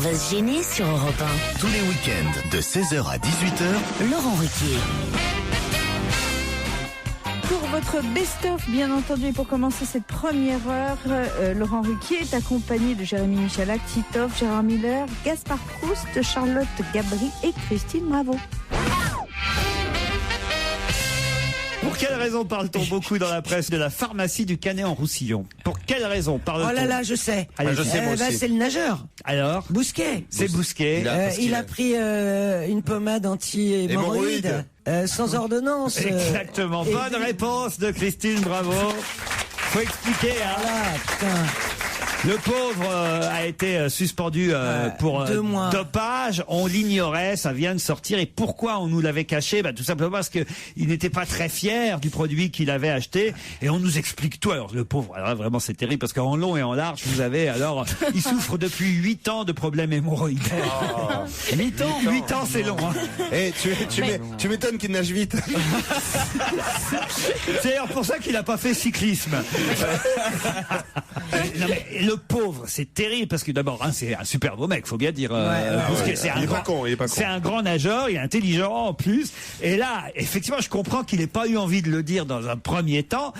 va se gêner sur Europe 1. Tous les week-ends, de 16h à 18h, Laurent Ruquier. Pour votre best-of, bien entendu, et pour commencer cette première heure, Laurent Ruquier est accompagné de Jérémy Michalak, Titoff, Gérard Miller, Gaspard Proust, Charlotte Gabri et Christine Bravo. Pour quelle raison parle-t-on beaucoup dans la presse de la pharmacie du Canet-en-Roussillon? Pour quelle raison parle-t-on? Oh là là, je sais. Allez, je sais, moi aussi. C'est le nageur. Alors, Bousquet. c'est Bousquet. Il a pris une pommade anti-hémorroïde sans ordonnance. Exactement. Bonne réponse de Christine, bravo. Faut expliquer, hein. Voilà, putain. Le pauvre a été suspendu pour 2 mois. dopage. On l'ignorait, ça vient de sortir. Et pourquoi on nous l'avait caché? Tout simplement parce que il n'était pas très fier du produit qu'il avait acheté. Et on nous explique tout. Alors le pauvre, alors vraiment c'est terrible parce qu'en long et en large, vous avez il souffre depuis 8 ans de problèmes hémorroïdaires. 8 ans 8 ans, c'est long. Hein. Eh, tu m'étonnes qu'il nage vite. C'est d'ailleurs pour ça qu'il n'a pas fait cyclisme. Non mais le pauvre, c'est terrible parce que d'abord, c'est un super beau mec, faut bien dire. C'est un grand nageur, il est intelligent en plus. Et là, effectivement, je comprends qu'il n'ait pas eu envie de le dire dans un premier temps.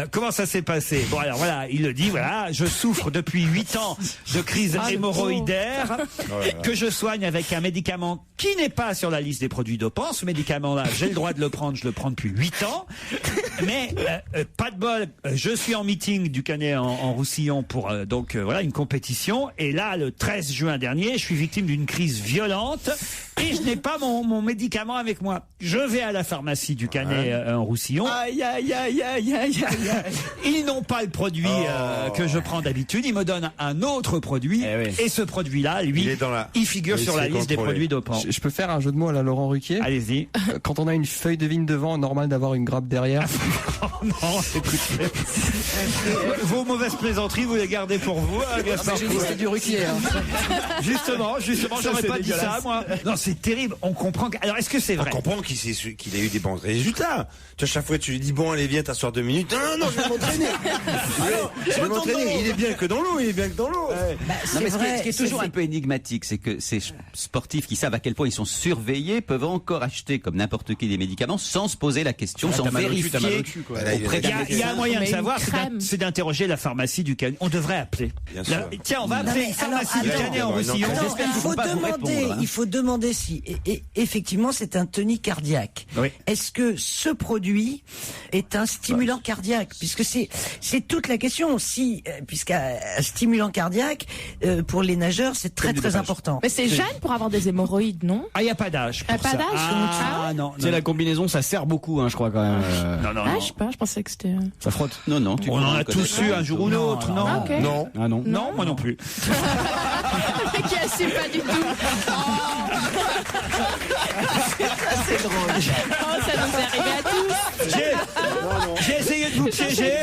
Comment ça s'est passé? Bon, alors voilà, il le dit. Voilà, je souffre depuis 8 ans de crise hémorroïdaire que je soigne avec un médicament qui n'est pas sur la liste des produits dopants. Ce médicament-là, j'ai le droit de le prendre. Je le prends depuis 8 ans. Mais pas de bol. Je suis en meeting du Canet en Roussillon pour voilà une compétition. Et là, le 13 juin dernier, je suis victime d'une crise violente et je n'ai pas mon médicament avec moi. Je vais à la pharmacie du Canet en Roussillon. Aïe, aïe, aïe, aïe, aïe, aïe. Ils n'ont pas le produit que je prends d'habitude. Ils me donnent un autre produit. Et ce produit-là, lui, il figure sur la liste des produits dopants. Je peux faire un jeu de mots à la Laurent Ruquier? Allez-y. Quand on a une feuille de vigne devant, normal d'avoir une grappe derrière. Non, écoutez. Vos mauvaises plaisanteries, vous les gardez pour vous, hein, Gaspard. J'ai dit c'était du Ruquier. Hein. Justement, j'aurais pas dit ça, moi. Non, c'est terrible. On comprend. Alors, est-ce que c'est vrai? On comprend qu'il a eu des bons résultats. Tu vois, chaque fois, tu lui dis bon, allez, viens, t'asseoir 2 minutes. Non, je vais m'entraîner. Je vais m'entraîner. Il est bien que dans l'eau. Non, mais ce qui est toujours un peu énigmatique, c'est que ces sportifs qui savent à quel point ils sont surveillés peuvent encore acheter comme n'importe qui des médicaments sans se poser la question, sans vérifier. Il y a un moyen de savoir, c'est d'interroger la pharmacie du Canet. On devrait appeler. Tiens, on va appeler la pharmacie du Canet en Roussillon. Il faut demander si effectivement c'est un tonique cardiaque. Oui. Est-ce que ce produit est un stimulant cardiaque? Puisque c'est toute la question. Si puisqu'un stimulant cardiaque pour les nageurs c'est très important. Mais c'est jeune pour avoir des hémorroïdes, non? Ah, il n'y a pas d'âge. Pas d'âge? Ah non. C'est la combinaison, ça sert beaucoup, hein, je crois quand même. Non. Je sais pas, je pensais que c'était. Ça frotte. Non. On en a tous eu un jour ou l'autre, non? Ah, okay. Non. Ah non. Non, moi non plus. Qui assume pas du tout. C'est drôle. Oh, ça nous est arrivé à tous. J'ai essayé de vous piéger.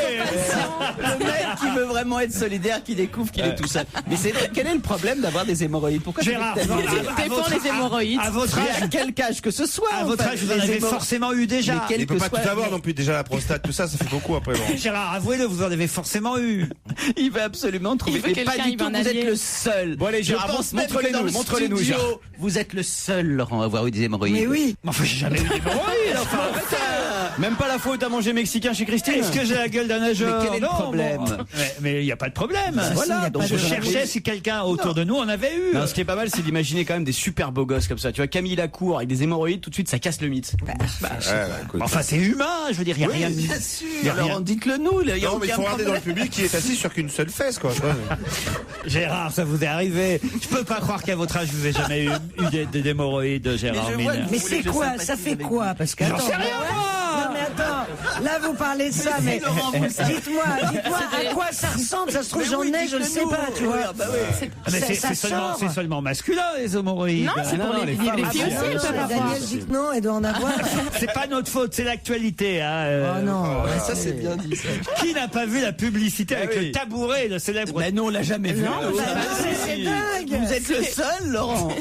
Le mec qui veut vraiment être solidaire, qui découvre qu'il est tout seul. Mais c'est vrai, quel est le problème d'avoir des hémorroïdes? Pourquoi Gérard, Dépend les hémorroïdes. à votre âge, à quel âge que ce soit? à votre âge, vous en avez forcément eu déjà. Il peut pas tout avoir non plus. Déjà la prostate, tout ça fait beaucoup après. Bon. Gérard, avouez-le, vous en avez forcément eu. Il veut absolument trouver. Il veut Mais pas quelqu'un, du tout, il va en vous êtes allier. le seul. Bon allez, Gérard, montre-les-nous, Gérard. Vous êtes le seul, Laurent, à avoir eu des hémorroïdes. Mais oui. Enfin, j'ai jamais eu d'hémorroïdes. Enfin, Même pas la faute à manger mexicain chez Christine. est-ce que j'ai la gueule d'un nageur? Mais quel est le Non, problème? bon. Mais il n'y a pas de problème. Si, y Voilà. a Donc pas je de cherchais problème. si quelqu'un autour de nous en avait eu. Non, ce qui est pas mal, c'est d'imaginer quand même des super beaux gosses comme ça. Tu vois, Camille Lacour avec des hémorroïdes, tout de suite, ça casse le mythe. Écoute. Enfin, c'est humain. Je veux dire, il n'y a rien de. Bien sûr. Y a rien. Alors dites-le nous. Il y a Non, mais il aucun faut regarder dans le problème. public qui est assis sur qu'une seule fesse, quoi. Gérard, ça vous est arrivé. Je peux pas croire qu'à votre âge, vous n'avez jamais eu des hémorroïdes, Gérard. Mais je vois Mine. que Mais Vous voulez c'est que je quoi? sympathise Ça fait avec quoi? vous. Parce que J'en sais rien, moi. Non mais attends, là vous parlez de ça, mais dites-moi à quoi ça ressemble? Ça se trouve j'en ai, je le sais pas, tu vois. Ah, mais Ça c'est seulement masculin, les hémorroïdes. Non, c'est pour les filles aussi, elles peuvent avoir. Daniel dit que non, elle doit en avoir. C'est pas notre faute, c'est l'actualité. Hein. Oh non. Ça, c'est bien dit, ça. Qui n'a pas vu la publicité avec le tabouret, le célèbre? Mais non, on l'a jamais vu. C'est dingue. Vous êtes le seul, Laurent.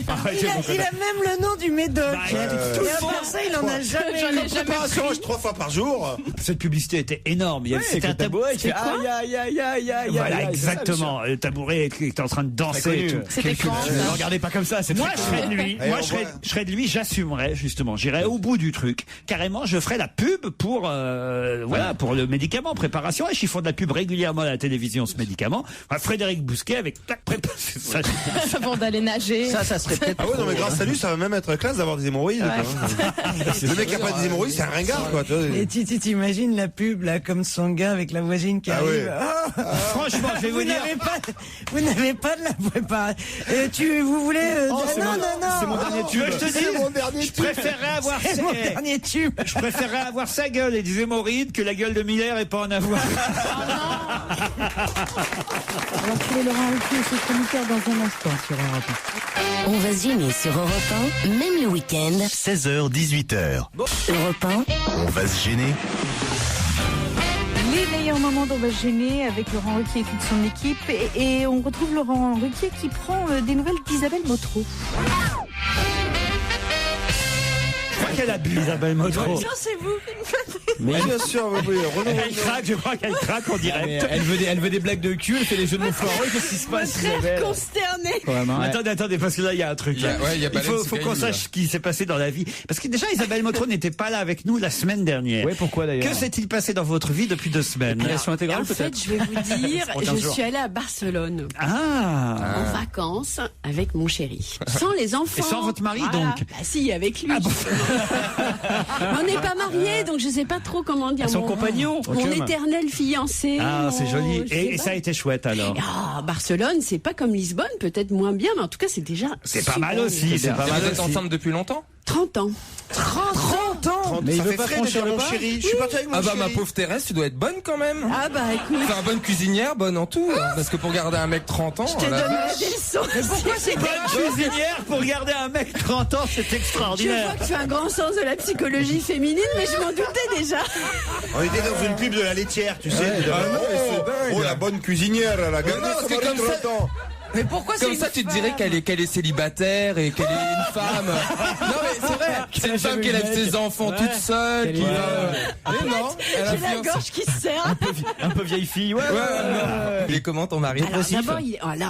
Il a même le nom du médoc. Bah, Et après ça, il en a jamais. J'en ai jamais Préparation, 3 fois par jour. Cette publicité était énorme. C'était un tabouret. Voilà, exactement. Le tabouret était en train de danser. C'était quand? Ne regardez pas comme ça. Moi, je serais de lui. Moi, je serais de lui. J'assumerais justement. J'irais au bout du truc. Carrément, je ferais la pub pour pour le médicament, préparation. Et ils font de la pub régulièrement à la télévision, ce médicament. Enfin, Frédéric Bousquet avec Avant d'aller nager. Ça serait peut-être. Ah ouais, non, mais grâce à lui, ça va même être classe d'avoir des hémorroïdes. Le mec qui a pas des hémorroïdes, c'est un ringard, quoi. Et tu t'imagines la pub, là, comme son gars avec la voisine qui arrive. Franchement, je vais vous dire. Vous n'avez pas de la préparation. Vous voulez. Non. C'est mon dernier tube. Je préférerais avoir C'est mon dernier tube. Je préférerais avoir sa gueule et des hémorroïdes que la gueule de Miller et pas en avoir. On va trouver Laurent Ruquier et ses chroniqueurs dans un instant sur Europe 1. On va se gêner sur Europe 1, même le week-end. 16h, 18h. Europe 1. On va se gêner. Les meilleurs moments d'On va se gêner avec Laurent Ruquier et toute son équipe. Et on retrouve Laurent Ruquier qui prend des nouvelles d'Isabelle Motro. Je crois qu'elle a bu, Isabelle Motro. Non, c'est vous. Mais bien sûr, Elle craque, je crois qu'elle craque en direct. Elle veut des blagues de cul, elle fait des jeux de mots foireux. Qu'est-ce qui se passe? Très consterné. Attendez, parce que là, il y a un truc. Il faut qu'on sache ce qui s'est passé dans la vie. Parce que déjà, Isabelle Motro n'était pas là avec nous la semaine dernière. Oui, pourquoi d'ailleurs? Que s'est-il passé dans votre vie depuis 2 semaines? Relation intégrale, En fait, je vais vous dire, je suis allée à Barcelone. En vacances avec mon chéri. Sans les enfants. Et sans votre mari, donc? Bah si, avec lui. On n'est pas mariés, donc je sais pas trop comment dire. Son compagnon. Mon éternel fiancé. Ah, c'est joli. Et ça a été chouette alors. Barcelone, c'est pas comme Lisbonne, peut-être moins bien, mais en tout cas, c'est déjà. C'est pas mal aussi. C'est pas mal. Vous êtes ensemble depuis longtemps? 30 ans. 30 ans. Mais il veut pas franchir le pas. Je suis parti avec mon chéri. Ma pauvre Thérèse, tu dois être bonne quand même. Ah bah écoute. Enfin, bonne cuisinière, bonne en tout. Parce que pour garder un mec 30 ans. Je te donne des leçons. Pourquoi c'est Bonne cuisinière pour garder un mec 30 ans, c'est Je extraordinaire. vois que tu as un grand sens de la psychologie féminine, mais je m'en doutais déjà. On était dans une pub de la laitière, tu sais. Oh, la bonne cuisinière, la gagne. Parce que comme ça. Mais pourquoi comme ça, tu te dirais qu'elle est célibataire et qu'elle est une femme. Non mais c'est vrai, c'est une femme qui élève ses enfants toute seule. Qui non, j'ai la gorge qui se serre. Un peu vieille fille. Il est comment ton mari?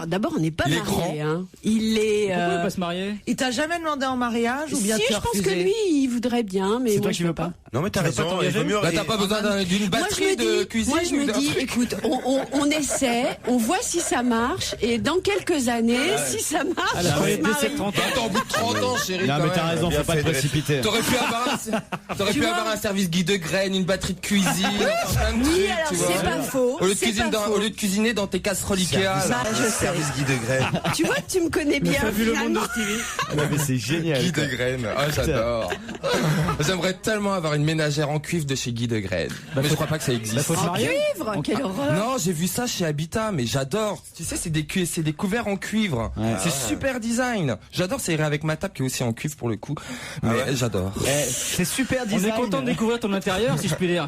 D'abord, on n'est pas mariés. Il est. Pourquoi il va pas se marier? Il t'a jamais demandé en mariage ou bien si, tu je as pense refusé? que lui, il voudrait bien, mais c'est moi toi je qui veux veux pas. Non mais t'as raison, il vaut mieux. T'as pas besoin d'une batterie de cuisine. Moi je me dis, écoute, on essaie, on voit si ça marche, et dans quelques années, si ça marche, on se marie. Attends, au bout de 30 ans, chérie. Non mais t'as raison, faut pas te précipiter. T'aurais pu avoir un service Guy de Graine, une batterie de cuisine. Oui, alors c'est pas faux. Au lieu de cuisiner dans tes casseroles Ikea. Service Guy de Graine. Tu vois que tu me connais bien. Vu le monde de finalement. mais c'est génial. Guy de Graine. Ah, j'adore. J'aimerais tellement avoir une ménagère en cuivre de chez Guy de Graine. Mais je crois pas que ça existe. En cuivre, quelle horreur. Non, j'ai vu ça chez Habitat, mais j'adore. Tu sais, c'est des couverts en cuivre. C'est super design. J'adore, ça irait avec ma table qui est aussi en cuivre pour le coup. Mais j'adore. C'est super design. On est content de découvrir ton intérieur, si je puis dire.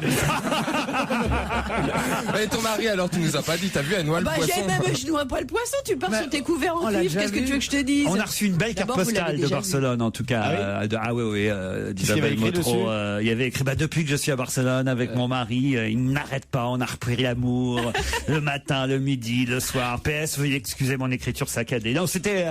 Et ton mari, alors, tu nous as pas dit, t'as vu, elle noie le poisson. Je noie pas le poisson, tu pars sur tes couverts en cuivre, qu'est-ce que tu veux que je te dise? On a reçu une belle carte postale de Barcelone, en tout cas. d'Isabelle Motro. Il y avait écrit, depuis que je suis à Barcelone avec mon mari, il n'arrête pas, on a repris l'amour, le matin, le midi, le soir. PS, veuillez excuser mon écriture saccadée. Non, c'était...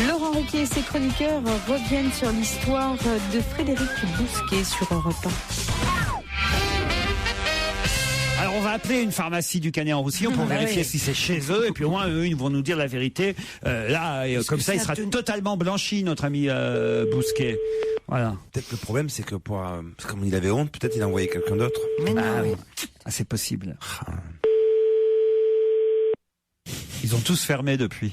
Laurent Ruquier et ses chroniqueurs reviennent sur l'histoire de Frédéric Bousquet sur Europe 1. Alors on va appeler une pharmacie du Canet-en-Roussillon pour vérifier si c'est chez eux, et puis au moins eux ils vont nous dire la vérité. Comme ça il sera totalement blanchi, notre ami Bousquet. Voilà. Peut-être le problème c'est que comme il avait honte, peut-être il a envoyé quelqu'un d'autre. Mais non. C'est possible. Ils ont tous fermé depuis.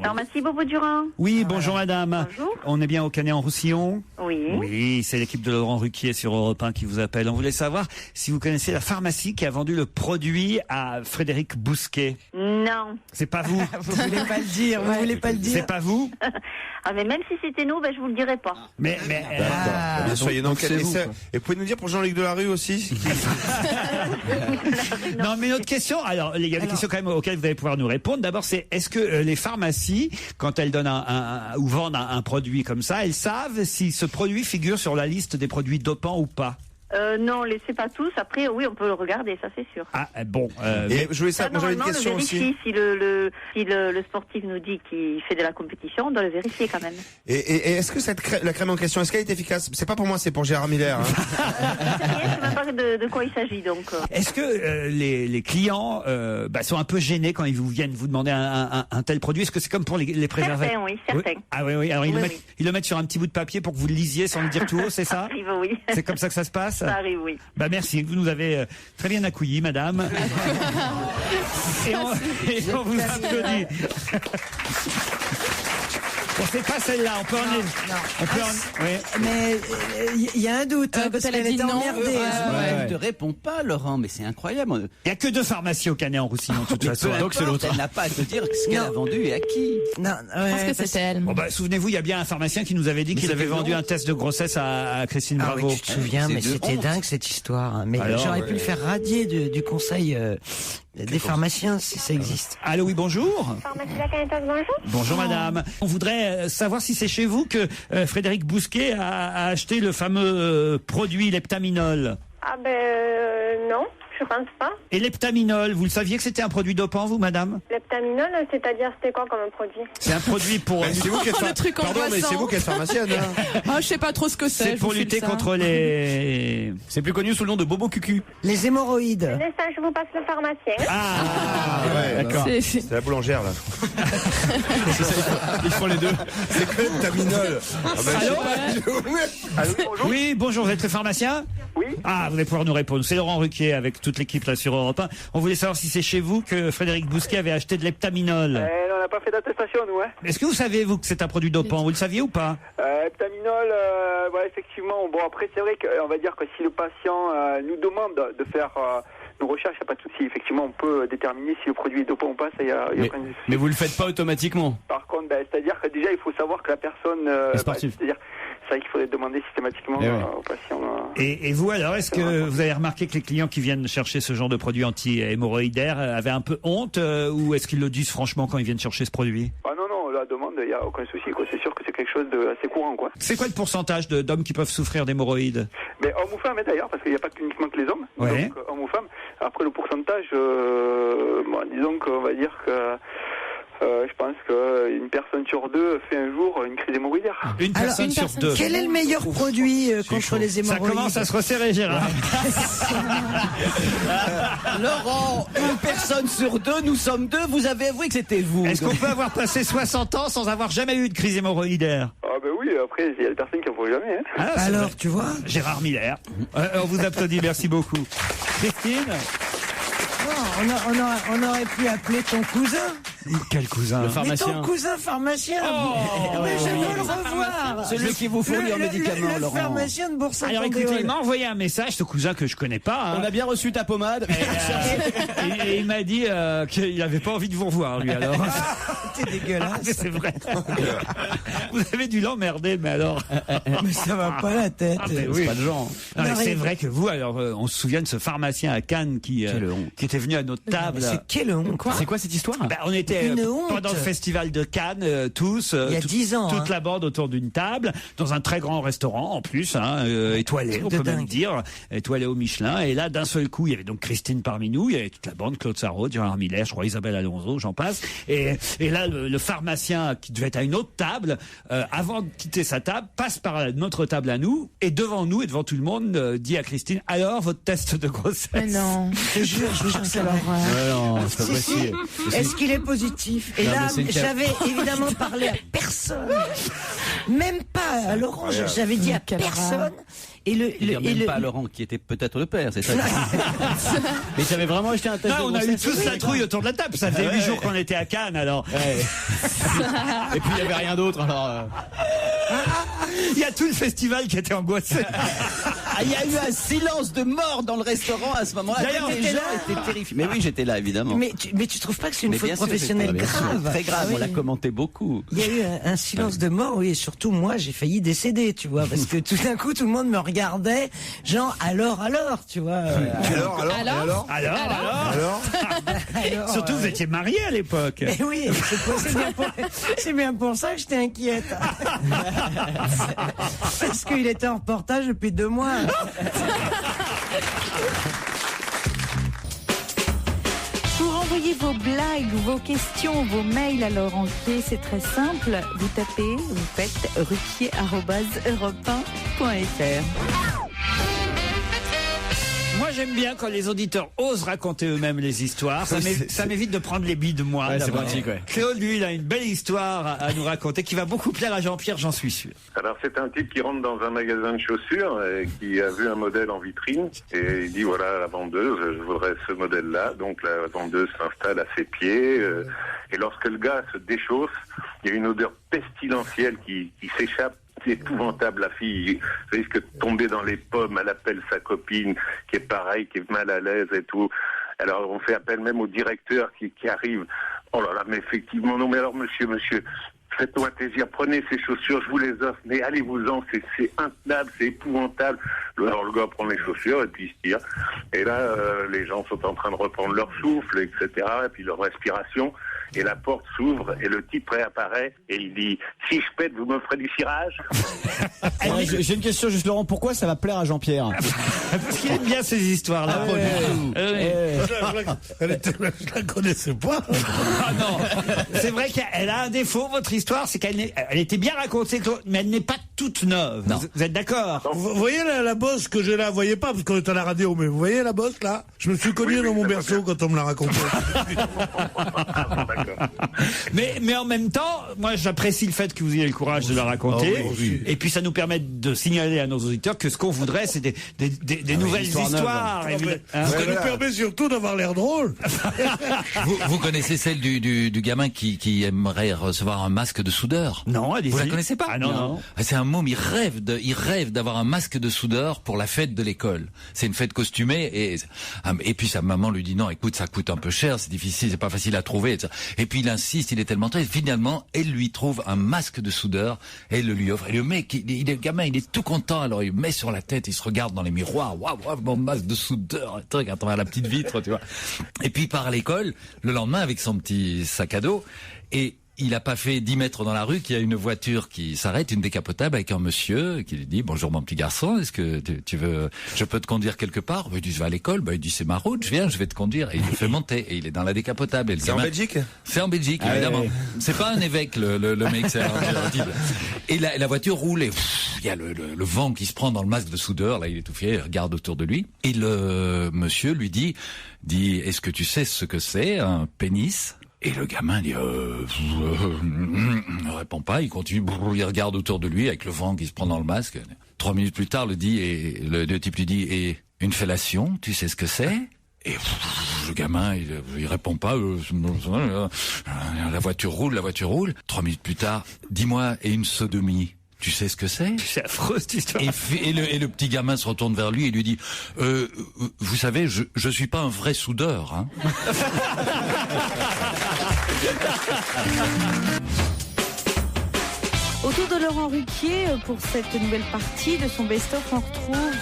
Pharmacie Beauvau-Durand. Oui, bonjour madame. Bonjour. On est bien au Canet-en-Roussillon? Oui. Oui, c'est l'équipe de Laurent Ruquier sur Europe 1 qui vous appelle. On voulait savoir si vous connaissez la pharmacie qui a vendu le produit à Frédéric Bousquet. Non. C'est pas vous? Vous voulez pas le dire, vous voulez pas le dire. C'est pas vous? Ah, mais même si c'était nous, je vous le dirais pas. Mais bien sûr, et pouvez nous dire pour Jean-Luc Delarue aussi? Non, mais notre question, alors, il y a des questions quand même auxquelles vous allez pouvoir nous répondre. D'abord, c'est, est-ce que les pharmacies pharmacies, quand elles donnent ou vendent un produit comme ça, elles savent si ce produit figure sur la liste des produits dopants ou pas? Non, laissez pas tous. Après, oui, on peut le regarder, ça c'est sûr. Ah bon. Et je voulais savoir, j'avais une question aussi. Si le sportif nous dit qu'il fait de la compétition, on doit le vérifier quand même. Et est-ce que la crème en question, est-ce qu'elle est efficace? C'est pas pour moi, c'est pour Gérard Miller. Hein. Je sais même pas de quoi il s'agit donc. Est-ce que les clients sont un peu gênés quand ils vous viennent vous demander un tel produit? Est-ce que c'est comme pour les préservatifs? Certains, oui, certains. Oui. Ah oui. Alors ils le mettent sur un petit bout de papier pour que vous le lisiez sans le dire tout haut, c'est ça? Ça arrive, oui. C'est comme ça que ça se passe? Ça arrive, oui. Merci, vous nous avez très bien accueillis, madame. et on vous applaudit. Bon, c'est pas celle-là, on peut Mais il y a un doute, parce qu'elle est emmerdée. Elle ne te répond pas, Laurent, mais c'est incroyable. Il n'y a que 2 pharmacies au Canet en Roussillon, de toute façon. Donc c'est l'autre. Elle n'a pas à te dire ce qu'elle a vendu et à qui. Non, je pense que c'était elle. Bon, souvenez-vous, il y a bien un pharmacien qui nous avait dit qu'il avait vendu un test de grossesse à Christine Bravo. Oui, tu te souviens, mais c'était dingue cette histoire. Hein. Mais j'aurais pu le faire radier du conseil des pharmaciens si ça existe. Allô, oui, bonjour. Pharmacie La Canitas, bonjour. Bonjour madame. On voudrait savoir si c'est chez vous que Frédéric Bousquet a acheté le fameux produit Leptaminol. Ah non, je pense pas. Et Leptaminol, vous le saviez que c'était un produit dopant, vous, madame? Leptaminol, c'est-à-dire c'était quoi comme produit? C'est un produit pour... c'est vous qui êtes Pardon, mais c'est vous qui êtes pharmacienne. Hein. Je sais pas trop ce que c'est. C'est pour lutter contre les... C'est plus connu sous le nom de Bobo Cucu. Les hémorroïdes. Un instant, je vous passe le pharmacien. Ouais, d'accord. C'est la boulangère, là. Ils font les deux. C'est que Leptaminol. Allô, bonjour. Oui, bonjour, vous êtes le pharmacien? Oui. Ah, vous allez pouvoir nous répondre. C'est Laurent Ruquier avec toute l'équipe là sur Europe 1. On voulait savoir si c'est chez vous que Frédéric Bousquet avait acheté de Leptaminol. On n'a pas fait d'attestation, nous. Hein. Est-ce que vous savez, vous, que c'est un produit dopant? Vous le saviez ou pas? Leptaminol, effectivement. Bon, après, c'est vrai qu'on va dire que si le patient nous demande de faire nos recherches, il n'y a pas de souci. Effectivement, on peut déterminer si le produit est dopant ou pas. Ça, y a mais vous le faites pas automatiquement. Par contre, c'est-à-dire que déjà, il faut savoir que la personne... c'est-à-dire, c'est vrai qu'il faudrait demander systématiquement aux patients. Et vous, alors, est-ce que vous avez remarqué que les clients qui viennent chercher ce genre de produit anti-hémorroïdaire avaient un peu honte ou est-ce qu'ils le disent franchement quand ils viennent chercher ce produit? Non, la demande, il n'y a aucun souci. C'est sûr que c'est quelque chose d'assez courant. C'est quoi le pourcentage d'hommes qui peuvent souffrir d'hémorroïdes? Mais hommes ou femmes, d'ailleurs, parce qu'il n'y a pas uniquement que les hommes. Ouais. Donc, hommes ou femmes. Après, le pourcentage, disons qu'on va dire que... je pense qu'une personne sur 2 fait un jour une crise hémorroïdaire. Une personne sur 2. Quel est le meilleur produit contre les hémorroïdes? Ça commence à se resserrer, Gérard. Laurent, une personne sur 2, nous sommes 2, vous avez avoué que c'était vous. Est-ce qu'on peut avoir passé 60 ans sans avoir jamais eu de crise hémorroïdaire? Ah oui, après, il y a des personnes qui n'en font jamais. Hein. Alors, tu vois, Gérard Miller. On vous applaudit, merci beaucoup. Christine? on aurait pu appeler ton cousin. Quel cousin? Le pharmacien. Mais ton cousin pharmacien. Mais je veux le revoir. Celui qui vous fournit en médicaments, Laurent. Le pharmacien de Bourg-Saint-Andéol. Alors écoutez, il m'a envoyé un message, ce cousin que je connais pas. On a bien reçu ta pommade. Et il m'a dit qu'il n'avait pas envie de vous revoir, lui, alors. T'es dégueulasse. C'est vrai. Vous avez dû l'emmerder, mais alors. Mais ça va pas la tête. C'est pas de genre. Non, mais c'est vrai que vous, alors, on se souvient de ce pharmacien à Cannes qui était venu à notre table. Mais c'est quelle honte. C'est quoi cette histoire? On était pendant le festival de Cannes, tous. Il y a 10 ans. Toute la bande autour d'une table, dans un très grand restaurant, en plus, étoilé, on peut même dire, étoilé au Michelin. Et là, d'un seul coup, il y avait donc Christine parmi nous, il y avait toute la bande, Claude Sarraud, Gérard Miller, je crois Isabelle Alonso, j'en passe. Et là, le pharmacien qui devait être à une autre table, avant de quitter sa table, passe par notre table à nous, et devant nous et devant tout le monde, dit à Christine, alors, votre test de grossesse? Mais non. Je vous jure que c'est l'horreur. Est-ce qu'il est positif? Et là, j'avais évidemment parlé à personne. Même pas à Laurent, j'avais dit à personne. Et même pas à Laurent, qui était peut-être le père, c'est ça. Mais tu avais vraiment acheté un test de on a eu grossesse? tous la trouille autour de la table. Ça faisait 8 jours qu'on était à Cannes, alors. Et puis il n'y avait rien d'autre, alors. Il y a tout le festival qui était angoissé. Il y a eu un silence de mort dans le restaurant à ce moment-là. D'ailleurs, les gens étaient terrifiés. Mais oui, j'étais là, évidemment. Mais tu trouves pas que c'est une faute professionnelle grave? Très grave, on l'a commenté beaucoup. Il y a eu un silence de mort, oui, et surtout moi, j'ai failli décéder, tu vois, parce que tout d'un coup, tout le monde me regardait, genre, alors, tu vois. Alors. Surtout, vous étiez mariés à l'époque. Mais oui, c'est bien pour ça que j'étais inquiète. Parce qu'il était en reportage depuis 2 mois. Pour envoyer vos blagues, vos questions, vos mails à Laurent Ruquier, c'est très simple. Vous tapez, vous faites ruquier@europe1.fr. Moi, j'aime bien quand les auditeurs osent raconter eux-mêmes les histoires. Ça m'évite de prendre les billes de moi. Ouais, c'est pratique, ouais. Claude, lui, il a une belle histoire à nous raconter qui va beaucoup plaire à Jean-Pierre, j'en suis sûr. Alors, c'est un type qui rentre dans un magasin de chaussures et qui a vu un modèle en vitrine et il dit, voilà, la vendeuse, je voudrais ce modèle-là. Donc, la vendeuse s'installe à ses pieds et lorsque le gars se déchausse, il y a une odeur pestilentielle qui s'échappe. C'est épouvantable, la fille risque de tomber dans les pommes, elle appelle sa copine qui est pareil, qui est mal à l'aise et tout. Alors on fait appel même au directeur qui arrive. Oh là là, mais effectivement, non mais alors monsieur, faites-moi plaisir, prenez ces chaussures, je vous les offre, mais allez-vous-en, c'est intenable, c'est épouvantable. Alors le gars prend les chaussures et puis il se tire. Et là, les gens sont en train de reprendre leur souffle, etc., et puis leur respiration. Et la porte s'ouvre et le type réapparaît et il dit « Si je pète, vous me ferez du cirage ?» J'ai une question juste, Laurent. Pourquoi ça va plaire à Jean-Pierre? Parce qu'il aime bien ces histoires-là. Je la connaissais pas. Ah non, c'est vrai qu'elle a un défaut, votre histoire, c'est qu'elle était bien racontée, mais elle n'est pas toute neuve. Vous êtes d'accord? Vous voyez la bosse que j'ai là, vous voyez pas parce qu'on est à la radio, mais vous voyez la bosse là? Je me suis cogné dans mon berceau quand on me l'a raconté. Mais en même temps, moi j'apprécie le fait que vous ayez le courage de la raconter. Oui. Et puis ça nous permet de signaler à nos auditeurs que ce qu'on voudrait, c'est des nouvelles histoires. Ça nous permet surtout d'avoir l'air drôle. Vous connaissez celle du gamin qui aimerait recevoir un masque de soudeur? Non, allez-y. Vous la connaissez pas? Ah non. C'est un môme, il rêve d'avoir un masque de soudeur pour la fête de l'école. C'est une fête costumée et puis sa maman lui dit non, écoute, ça coûte un peu cher, c'est difficile, c'est pas facile à trouver. Et puis il insiste, il est tellement triste. Finalement, elle lui trouve un masque de soudeur et elle le lui offre. Et le mec, le gamin, il est tout content. Alors il met sur la tête, il se regarde dans les miroirs. Waouh, mon masque de soudeur, un truc à travers la petite vitre, tu vois. Et puis il part à l'école le lendemain avec son petit sac à dos et il a pas fait 10 mètres dans la rue qu'il y a une voiture qui s'arrête, une décapotable avec un monsieur qui lui dit bonjour mon petit garçon, est-ce que tu veux, je peux te conduire quelque part? Il dit je vais à l'école. Il dit c'est ma route, je vais te conduire. Et il le fait monter et il est dans la décapotable. C'est en Belgique? C'est en Belgique, évidemment. Ouais. C'est pas un évêque le mec, c'est un type. Et la voiture roule et il y a le vent qui se prend dans le masque de soudeur. Là il est tout fier, il regarde autour de lui et le monsieur lui dit est-ce que tu sais ce que c'est un pénis? Et le gamin dit ne répond pas, il continue, il regarde autour de lui avec le vent qui se prend dans le masque. 3 minutes plus tard, le type lui dit et une fellation, tu sais ce que c'est? Et le gamin, il répond pas. La voiture roule. 3 minutes plus tard, dis-moi, et une sodomie, tu sais ce que c'est? C'est affreux cette histoire. Et le petit gamin se retourne vers lui et lui dit vous savez, je suis pas un vrai soudeur, hein. Autour de Laurent Ruquier, pour cette nouvelle partie de son best-of, on retrouve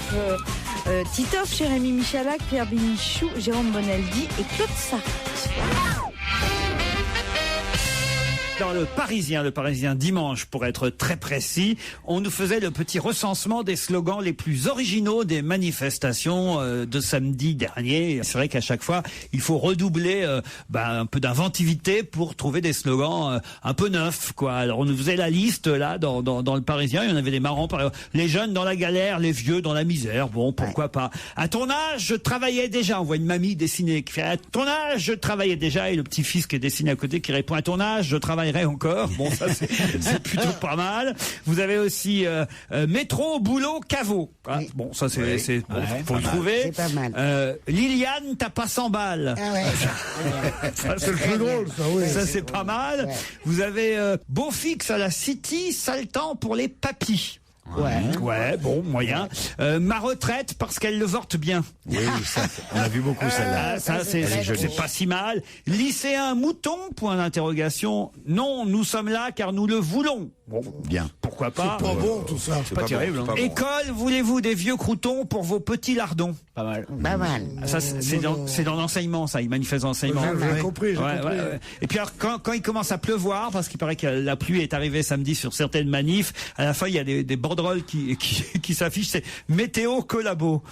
Titoff, Jérémy Michalak, Pierre Bénichou, Jérôme Bonaldi et Claude Sarraute. Dans le Parisien dimanche, pour être très précis, on nous faisait le petit recensement des slogans les plus originaux des manifestations de samedi dernier. C'est vrai qu'à chaque fois, il faut redoubler un peu d'inventivité pour trouver des slogans un peu neufs, quoi. Alors on nous faisait la liste là dans le Parisien, il y en avait des marrants, par exemple, les jeunes dans la galère, les vieux dans la misère. Bon, pourquoi pas. À ton âge, je travaillais déjà. On voit une mamie dessinée qui fait à ton âge, je travaillais déjà, et le petit-fils qui est dessiné à côté qui répond à ton âge, je travaillerai encore. Bon, ça c'est plutôt pas mal. Vous avez aussi métro, boulot, caveau. Ah, oui. Bon, ça faut le trouver. C'est pas mal. Liliane, t'as pas 100 balles. Ah ouais. Ça c'est le plus drôle, ça. Oui. Ça c'est pas mal. Ouais. Vous avez beau fixe à la City, sale temps pour les papis. Ouais, bon, moyen. Ma retraite parce qu'elle le vorte bien. Oui, ça, on a vu beaucoup celle-là. Ça, c'est pas si mal. Lycéen mouton, point d'interrogation. Non, nous sommes là car nous le voulons. Bon, bien. Pourquoi pas? C'est pas bon tout ça. C'est pas terrible. Bon, école, voulez-vous des vieux croutons pour vos petits lardons? Pas mal. Pas mal. Ça, c'est dans l'enseignement, ça. Il manifeste l'enseignement. J'ai compris. Ouais. Et puis alors, quand il commence à pleuvoir, parce qu'il paraît que la pluie est arrivée samedi sur certaines manifs, à la fin il y a des banderoles qui s'affichent, c'est météo collabo.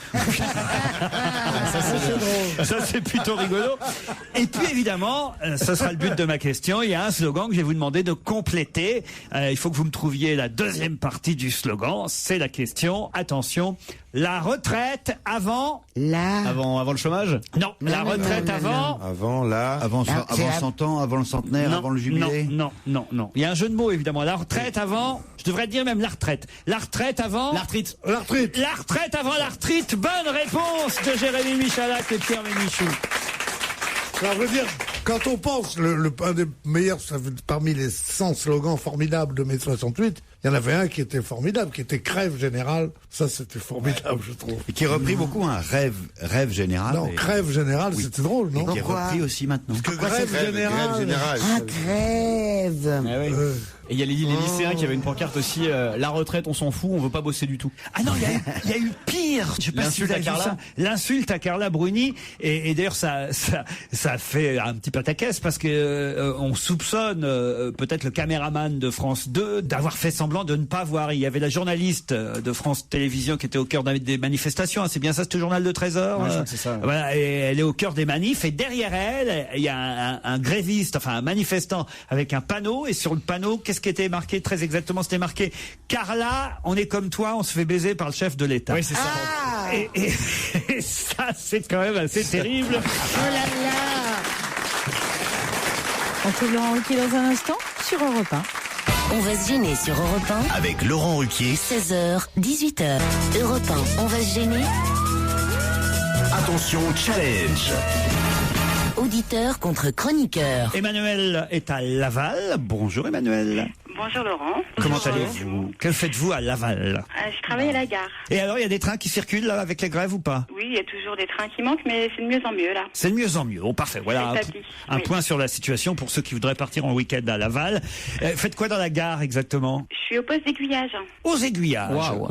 Ça c'est plutôt rigolo. Et puis évidemment, ce sera le but de ma question. Il y a un slogan que je vais vous demander de compléter. Il faut que vous me trouviez la deuxième partie du slogan. C'est la question. Attention. La retraite avant avant le chômage? Non, la retraite avant. Avant 100 ans, avant le centenaire, avant le jubilé. Non. Il y a un jeu de mots évidemment. La retraite avant. Je devrais dire même la retraite. La retraite avant. L'arthrite. La retraite avant l'arthrite. Bonne réponse de Jérémy Michalak et Pierre Bénichou. Ça veut dire, quand on pense, un des meilleurs, parmi les 100 slogans formidables de mai 68, il y en avait un qui était formidable, qui était Crève Générale. Ça, c'était formidable, je trouve. Et qui est repris beaucoup, un rêve général. Non, Crève Générale, oui. C'était drôle, non? Et qui est repris aussi maintenant. Parce que Grève Générale. Ah, crève. Et il y a les lycéens qui avaient une pancarte aussi, la retraite, on s'en fout, on veut pas bosser du tout. Ah non, il y a eu pire. Je sais pas si vous avez vu ça. L'insulte à Carla Bruni. Et d'ailleurs, ça fait un petit peu ta caisse parce que on soupçonne peut-être le caméraman de France 2 d'avoir fait semblant de ne pas voir. Il y avait la journaliste de France Télévisions qui était au cœur des manifestations. C'est bien ça, ce journal de 13h. Ouais, c'est ça. Voilà, et elle est au cœur des manifs. Et derrière elle, il y a un gréviste, enfin un manifestant avec un panneau. Et sur le panneau, qu'est-ce qui était marqué très exactement? C'était marqué Carla, on est comme toi, on se fait baiser par le chef de l'État. Oui, c'est ça. Ah. Et ça, c'est quand même assez terrible. Oh là là. On trouve Laurent Ruquier dans un instant sur Europe 1. On va se gêner sur Europe 1. Avec Laurent Ruquier. 16h, 18h. Europe 1, on va se gêner. Attention, challenge. Auditeur contre chroniqueur. Emmanuel est à Laval. Bonjour Emmanuel. Bonjour Laurent. Comment allez-vous? Que faites-vous à Laval? Je travaille à la gare. Et alors, il y a des trains qui circulent là avec les grèves ou pas? Oui, il y a toujours des trains qui manquent, mais c'est de mieux en mieux là. C'est de mieux en mieux. Oh, parfait. Voilà un point sur la situation pour ceux qui voudraient partir en week-end à Laval. Faites quoi dans la gare exactement? Je suis au poste d'aiguillage. Aux aiguillages. Waouh.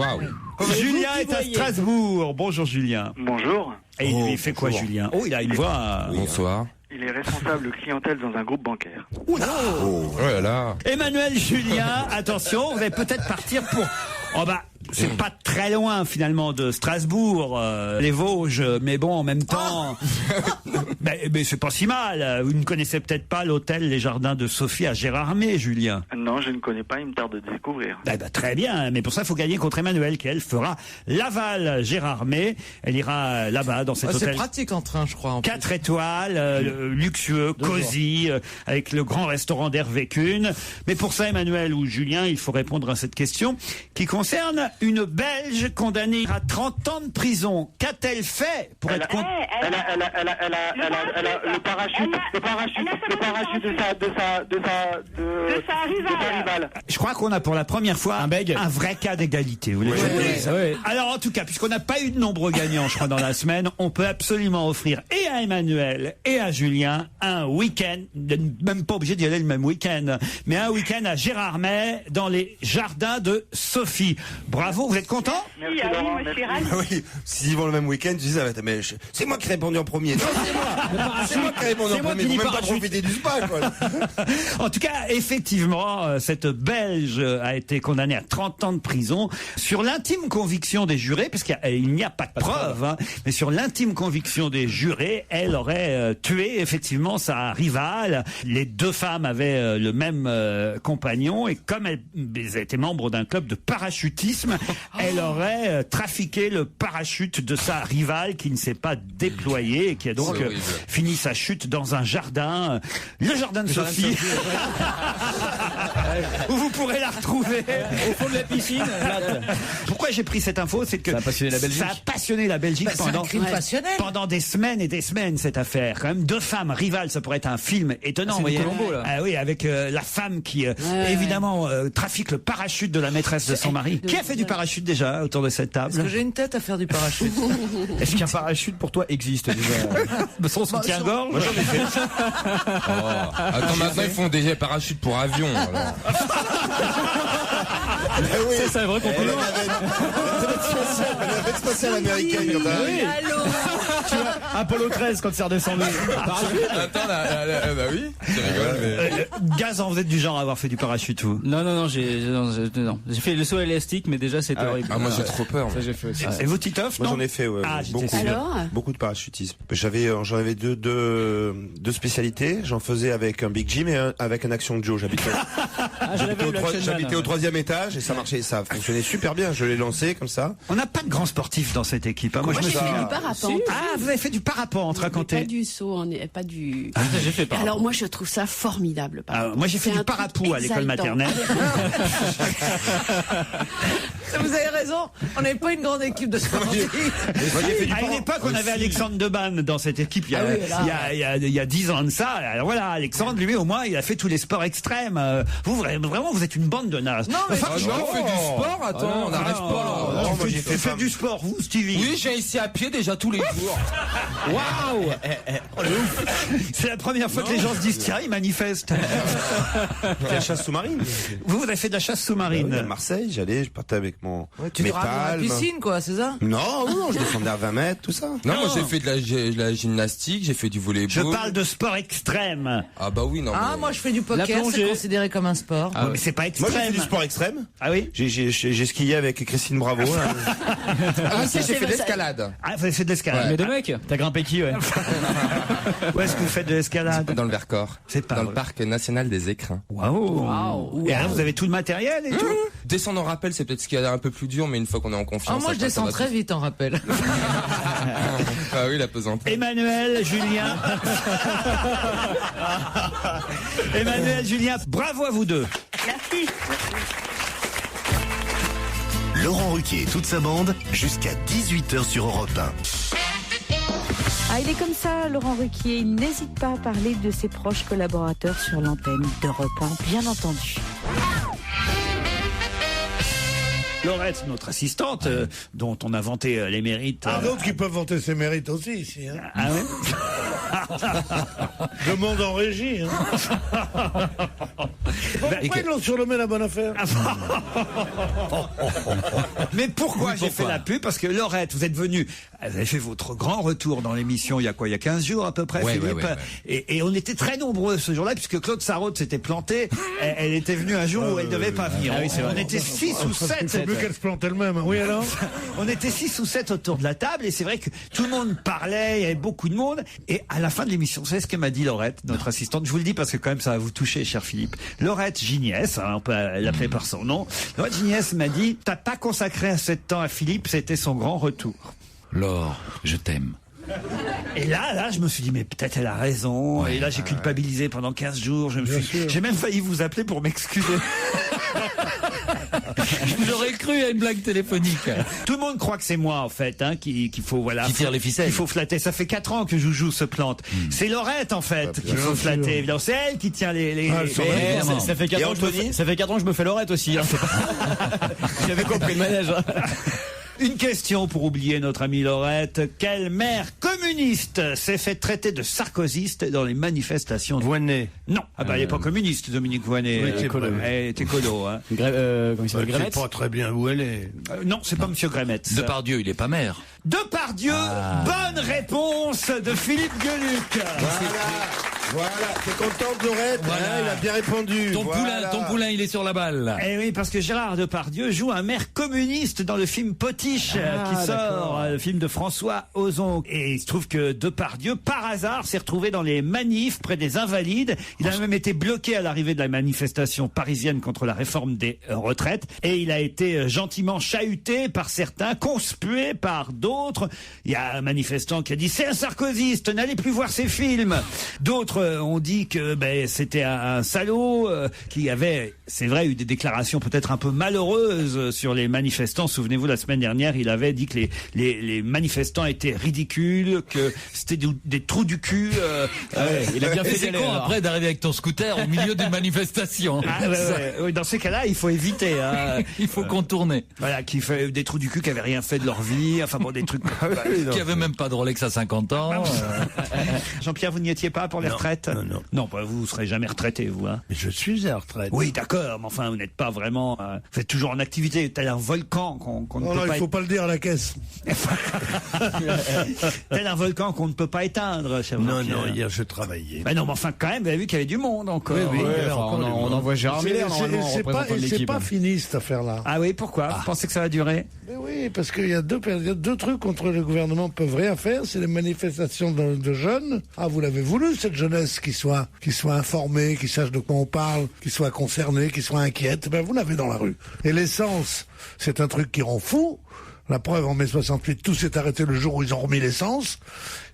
Julien est à Strasbourg. Bonjour Julien. Bonjour. Et il fait quoi Julien? Oh, il a une voix. Bonsoir. Il est responsable clientèle dans un groupe bancaire. Oula. Oh là là. Emmanuel Julien, attention, vous allez peut-être partir pour... Oh bah, c'est pas très loin finalement de Strasbourg, les Vosges, mais bon, en même temps, mais c'est pas si mal. Vous ne connaissez peut-être pas l'hôtel Les Jardins de Sophie à Gérardmer, Julien? Non, je ne connais pas, il me tarde de découvrir. Très bien, mais pour ça, il faut gagner contre Emmanuel, qui elle fera Laval Gérardmer. Elle ira là-bas dans cet hôtel. C'est pratique en train, je crois. 4 étoiles, luxueux, cosy, avec le grand restaurant d'Hervé Kuhn. Mais pour ça, Emmanuel ou Julien, il faut répondre à cette question qui concerne une Belge condamnée à 30 ans de prison. Qu'a-t-elle fait pour être condamnée? Elle a le parachute de sa rivale. Je crois qu'on a pour la première fois un vrai cas d'égalité. Vous voulez oui. Alors en tout cas, puisqu'on n'a pas eu de nombreux gagnants, je crois, dans la semaine, on peut absolument offrir et à Emmanuel et à Julien un week-end, même pas obligé d'y aller le même week-end, mais un week-end à Gérardmer dans les jardins de Sophie. Bravo, vous êtes content? Merci Laurent. Oui, s'ils vont le même week-end, tu dis, mais c'est moi qui ai répondu en premier. Non, c'est moi qui ai répondu en premier. Ils vont même pas profiter du spa, quoi. En tout cas, effectivement, cette Belge a été condamnée à 30 ans de prison sur l'intime conviction des jurés, parce qu'il n'y a pas de preuve, hein, mais sur l'intime conviction des jurés, elle aurait tué effectivement sa rivale. Les deux femmes avaient le même compagnon, et comme elles étaient membres d'un club de parachutisme, elle aurait trafiqué le parachute de sa rivale qui ne s'est pas déployé et qui a donc fini sa chute dans un jardin, le jardin de Sophie, où vous pourrez la retrouver au fond de la piscine. Pourquoi j'ai pris cette info? C'est que ça a passionné la Belgique, pendant des semaines et des semaines, cette affaire. Quand même, deux femmes rivales, ça pourrait être un film étonnant. C'est Colombo, là. Ah oui, avec la femme qui évidemment trafique le parachute de la maîtresse de son mari. Qui a fait du parachute déjà autour de cette table? Est-ce que j'ai une tête à faire du parachute? Est-ce qu'un parachute pour toi existe déjà? Son soutien-gorge? Moi j'en ai fait. Attends, maintenant ils font des parachutes pour avion. Alors. Oui. Ça, c'est un vrai compliment. La navette spatiale américaine, quand t'as... Oui. Tu vois, Apollo 13 quand c'est redescendu. Attends, bah oui, tu rigoles, mais... Gazan, vous êtes du genre à avoir fait du parachute, vous? Non, j'ai fait le saut élastique, mais déjà c'était horrible. Ah, moi j'ai trop peur. Ça j'ai fait aussi. Et vous, Titoff? Moi j'en ai fait, ouais. Ah, Beaucoup de parachutisme. J'en avais deux spécialités. J'en faisais avec un Big Jim et avec un Action Joe. J'habitais au 3e étage et ça marchait, ça fonctionnait super bien. Je l'ai lancé comme ça. On n'a pas de grands sportifs dans cette équipe. Hein. Moi, j'ai fait du parapente. Ah, vous avez fait du parapente, racontez. Pas du saut, pas du. Ah, j'ai fait parapente. Alors moi, je trouve ça formidable. Moi, j'ai fait du parapou à l'école maternelle. Vous avez raison. On n'avait pas une grande équipe de sportifs. À une époque, on avait Alexandre Debanne dans cette équipe. Il y a 10 ans de ça. Alors voilà, Alexandre, lui, au moins, il a fait tous les sports extrêmes. Vous, vraiment, vous êtes une bande de nazes. Non, mais on fait du sport. Attends, on n'arrête pas. Moi, j'ai fait du sport, vous, Stevie. Oui, j'ai essayé à pied déjà tous les jours. Waouh! C'est la première fois que les gens se disent tiens, ils manifestent. La chasse sous-marine. Vous avez fait de la chasse sous-marine. À Marseille, je partais avec tu mes te rates dans la piscine, quoi, c'est ça? Non, je descendais à 20 mètres, tout ça. Non, moi j'ai fait de la gymnastique, j'ai fait du volley-ball. Je parle de sport extrême. Ah bah oui, non. Moi je fais du poker, c'est considéré comme un sport. Ah, mais c'est pas extrême. Moi j'ai fait du sport extrême. Ah oui? J'ai skié avec Christine Bravo. J'ai fait de l'escalade. Ah, vous avez fait de l'escalade. Mais des mecs, t'as grimpé qui, ouais? Où est-ce que vous faites de l'escalade? Dans le Vercors. C'est pas dans le parc national des Écrins. Waouh! Et alors vous avez tout le matériel et tout? Descendre en rappel, c'est peut-être ce qui a un peu plus dur, mais une fois qu'on est en confiance. Moi je descends très vite en rappel. Ah oui, la pesante. Emmanuel, Julien. Emmanuel, Julien, bravo à vous deux. Merci. Laurent Ruquier et toute sa bande, jusqu'à 18h sur Europe 1. Ah, il est comme ça, Laurent Ruquier. Il n'hésite pas à parler de ses proches collaborateurs sur l'antenne d'Europe 1, bien entendu. Laurette, notre assistante, dont on a vanté les mérites. D'autres qui peuvent vanter ses mérites aussi, ici. Hein. Ah ouais. Le monde en régie. Hein. Pourquoi ils l'ont surnommé la bonne affaire? Mais pourquoi j'ai fait la pub? Parce que Laurette, vous êtes venue, vous avez fait votre grand retour dans l'émission il y a 15 jours à peu près, Philippe. Ouais. Et on était très nombreux ce jour-là, puisque Claude Sarraute s'était planté. Elle était venue un jour où elle devait pas venir. On était 6 ou 7. C'est mieux qu'elle se plante elle-même. Oui, alors? On était 6 ou 7 autour de la table, et c'est vrai que tout le monde parlait, il y avait beaucoup de monde. Et à la fin de l'émission, vous savez ce que m'a dit Laurette, notre assistante? Je vous le dis parce que quand même ça va vous toucher, cher Philippe. Laurette Giniès, on peut l'appeler par son nom. Laurette Giniès m'a dit, t'as pas consacré assez de temps à Philippe, c'était son grand retour. Laure, je t'aime. Et là, je me suis dit, mais peut-être elle a raison. Et là, j'ai culpabilisé pendant 15 jours. J'ai même failli vous appeler pour m'excuser. J'aurais cru à une blague téléphonique. Tout le monde croit que c'est moi, en fait, hein, qu'il faut, qui tire les ficelles. Il faut flatter. Ça fait 4 ans que Joujou se plante. C'est Laurette, en fait, qu'il faut flatter. Évidemment, c'est elle qui tient les... Ça fait 4 ans que je me fais Laurette aussi. Hein. J'avais compris le manège. Une question pour oublier notre ami Laurette. Quel maire communiste s'est fait traiter de sarkozyste dans les manifestations? Voynet. Non. Il n'est pas communiste, Dominique Voynet. Oui, elle était colo. Hein. Comment il s'appelle, Grémet? Je sais pas très bien où elle est. Non, c'est pas Monsieur Grémet. Depardieu, il est pas maire. Depardieu, bonne réponse de Philippe Gueluc. Voilà, t'es contente, Laurette? Voilà. Il a bien répondu. Ton poulain, il est sur la balle. Eh oui, parce que Gérard Depardieu joue un maire communiste dans le film Potiche, qui sort, le film de François Ozon. Et il se trouve que Depardieu, par hasard, s'est retrouvé dans les manifs près des Invalides. Il a même été bloqué à l'arrivée de la manifestation parisienne contre la réforme des retraites. Et il a été gentiment chahuté par certains, conspué par d'autres. Il y a un manifestant qui a dit « C'est un sarkozyste, n'allez plus voir ses films ». D'autres ont dit que c'était un salaud qui avait, c'est vrai, eu des déclarations peut-être un peu malheureuses sur les manifestants. Souvenez-vous, la semaine dernière, il avait dit que les manifestants étaient ridicules, que c'était des trous du cul. Il a bien fait. C'est con après d'arriver avec ton scooter au milieu d'une manifestation. Dans ces cas-là, il faut éviter. Hein. Il faut contourner. Voilà, qui fait des trous du cul qui avaient rien fait de leur vie. Enfin bon, des trucs. Qui avait même pas de Rolex à 50 ans. Jean-Pierre, vous n'y étiez pas pour les retraites? retraite? Non. Non, bah, vous serez jamais retraité, vous. Hein. Mais je suis à la retraite. Oui, d'accord, mais enfin, vous n'êtes pas vraiment... vous êtes toujours en activité, tel un volcan qu'on ne peut Non, pas... il faut pas le dire à la caisse. Tel un volcan qu'on ne peut pas éteindre, cher Non, Jean-Pierre. hier je travaillais. Ben non, mais enfin, quand même, vous avez vu qu'il y avait du monde encore. Oui, on envoie Gérard Miller, normalement, c'est représentant de l'équipe. c'est pas fini cette affaire-là. Ah oui, pourquoi? Vous pensez que ça va durer? Mais oui, parce qu'il y a deux trucs contre le gouvernement peuvent rien faire, c'est les manifestations de jeunes. Ah, vous l'avez voulu, cette jeunesse qui soit informée, qui sache de quoi on parle, qui soit concernée, qui soit inquiète. Ben, vous l'avez dans la rue. Et l'essence, c'est un truc qui rend fou. La preuve, en mai 68, tout s'est arrêté le jour où ils ont remis l'essence.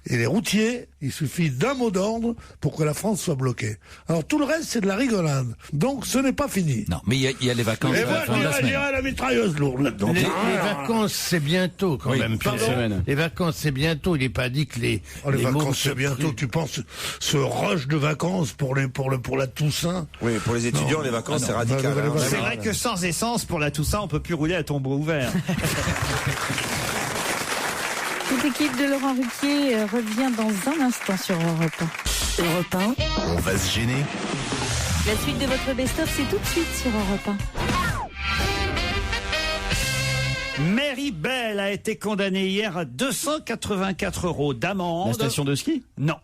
Et les routiers, il suffit d'un mot d'ordre pour que la France soit bloquée. Alors tout le reste, c'est de la rigolade. Donc ce n'est pas fini. Non, mais il y a les vacances. Et moi, je dirais la mitrailleuse lourde là-dedans. Les vacances, c'est bientôt quand même. Les vacances, c'est bientôt. Il n'est pas dit que les vacances, c'est bientôt. Tu penses ce rush de vacances pour la Toussaint? Oui, pour les étudiants, les vacances, c'est radical. C'est vrai que sans essence, pour la Toussaint, on peut plus rouler à tombeau ouvert. Toute l'équipe de Laurent Ruquier revient dans un instant sur Europe 1. Europe 1. On va se gêner. La suite de votre best-of, c'est tout de suite sur Europe 1. Mary Bell a été condamnée hier à 284 € d'amende. La station de ski? Non,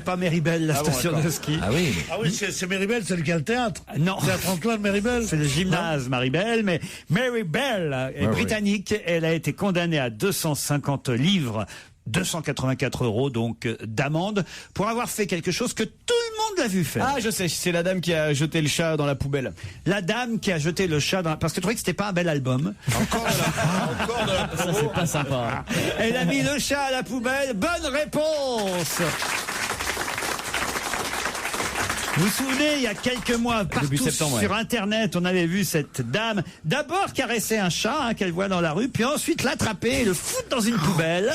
pas Mary Bell, la station de ski. Ah oui. Ah oui, c'est Mary Bell, c'est le théâtre. Non. Théâtre Antoine Mary Bell. C'est le gymnase Mary Bell, mais Mary Bell est britannique. Oui. Elle a été condamnée à 250 livres. 284 € donc d'amende pour avoir fait quelque chose que tout le monde l'a vu faire. Ah, je sais, c'est la dame qui a jeté le chat dans la poubelle. La dame qui a jeté le chat parce que je trouvais que c'était pas un bel album. Encore de la Ça, c'est pas sympa. Elle a mis le chat à la poubelle. Bonne réponse. Vous vous souvenez, il y a quelques mois, partout sur Internet, on avait vu cette dame d'abord caresser un chat qu'elle voit dans la rue, puis ensuite l'attraper et le foutre dans une poubelle.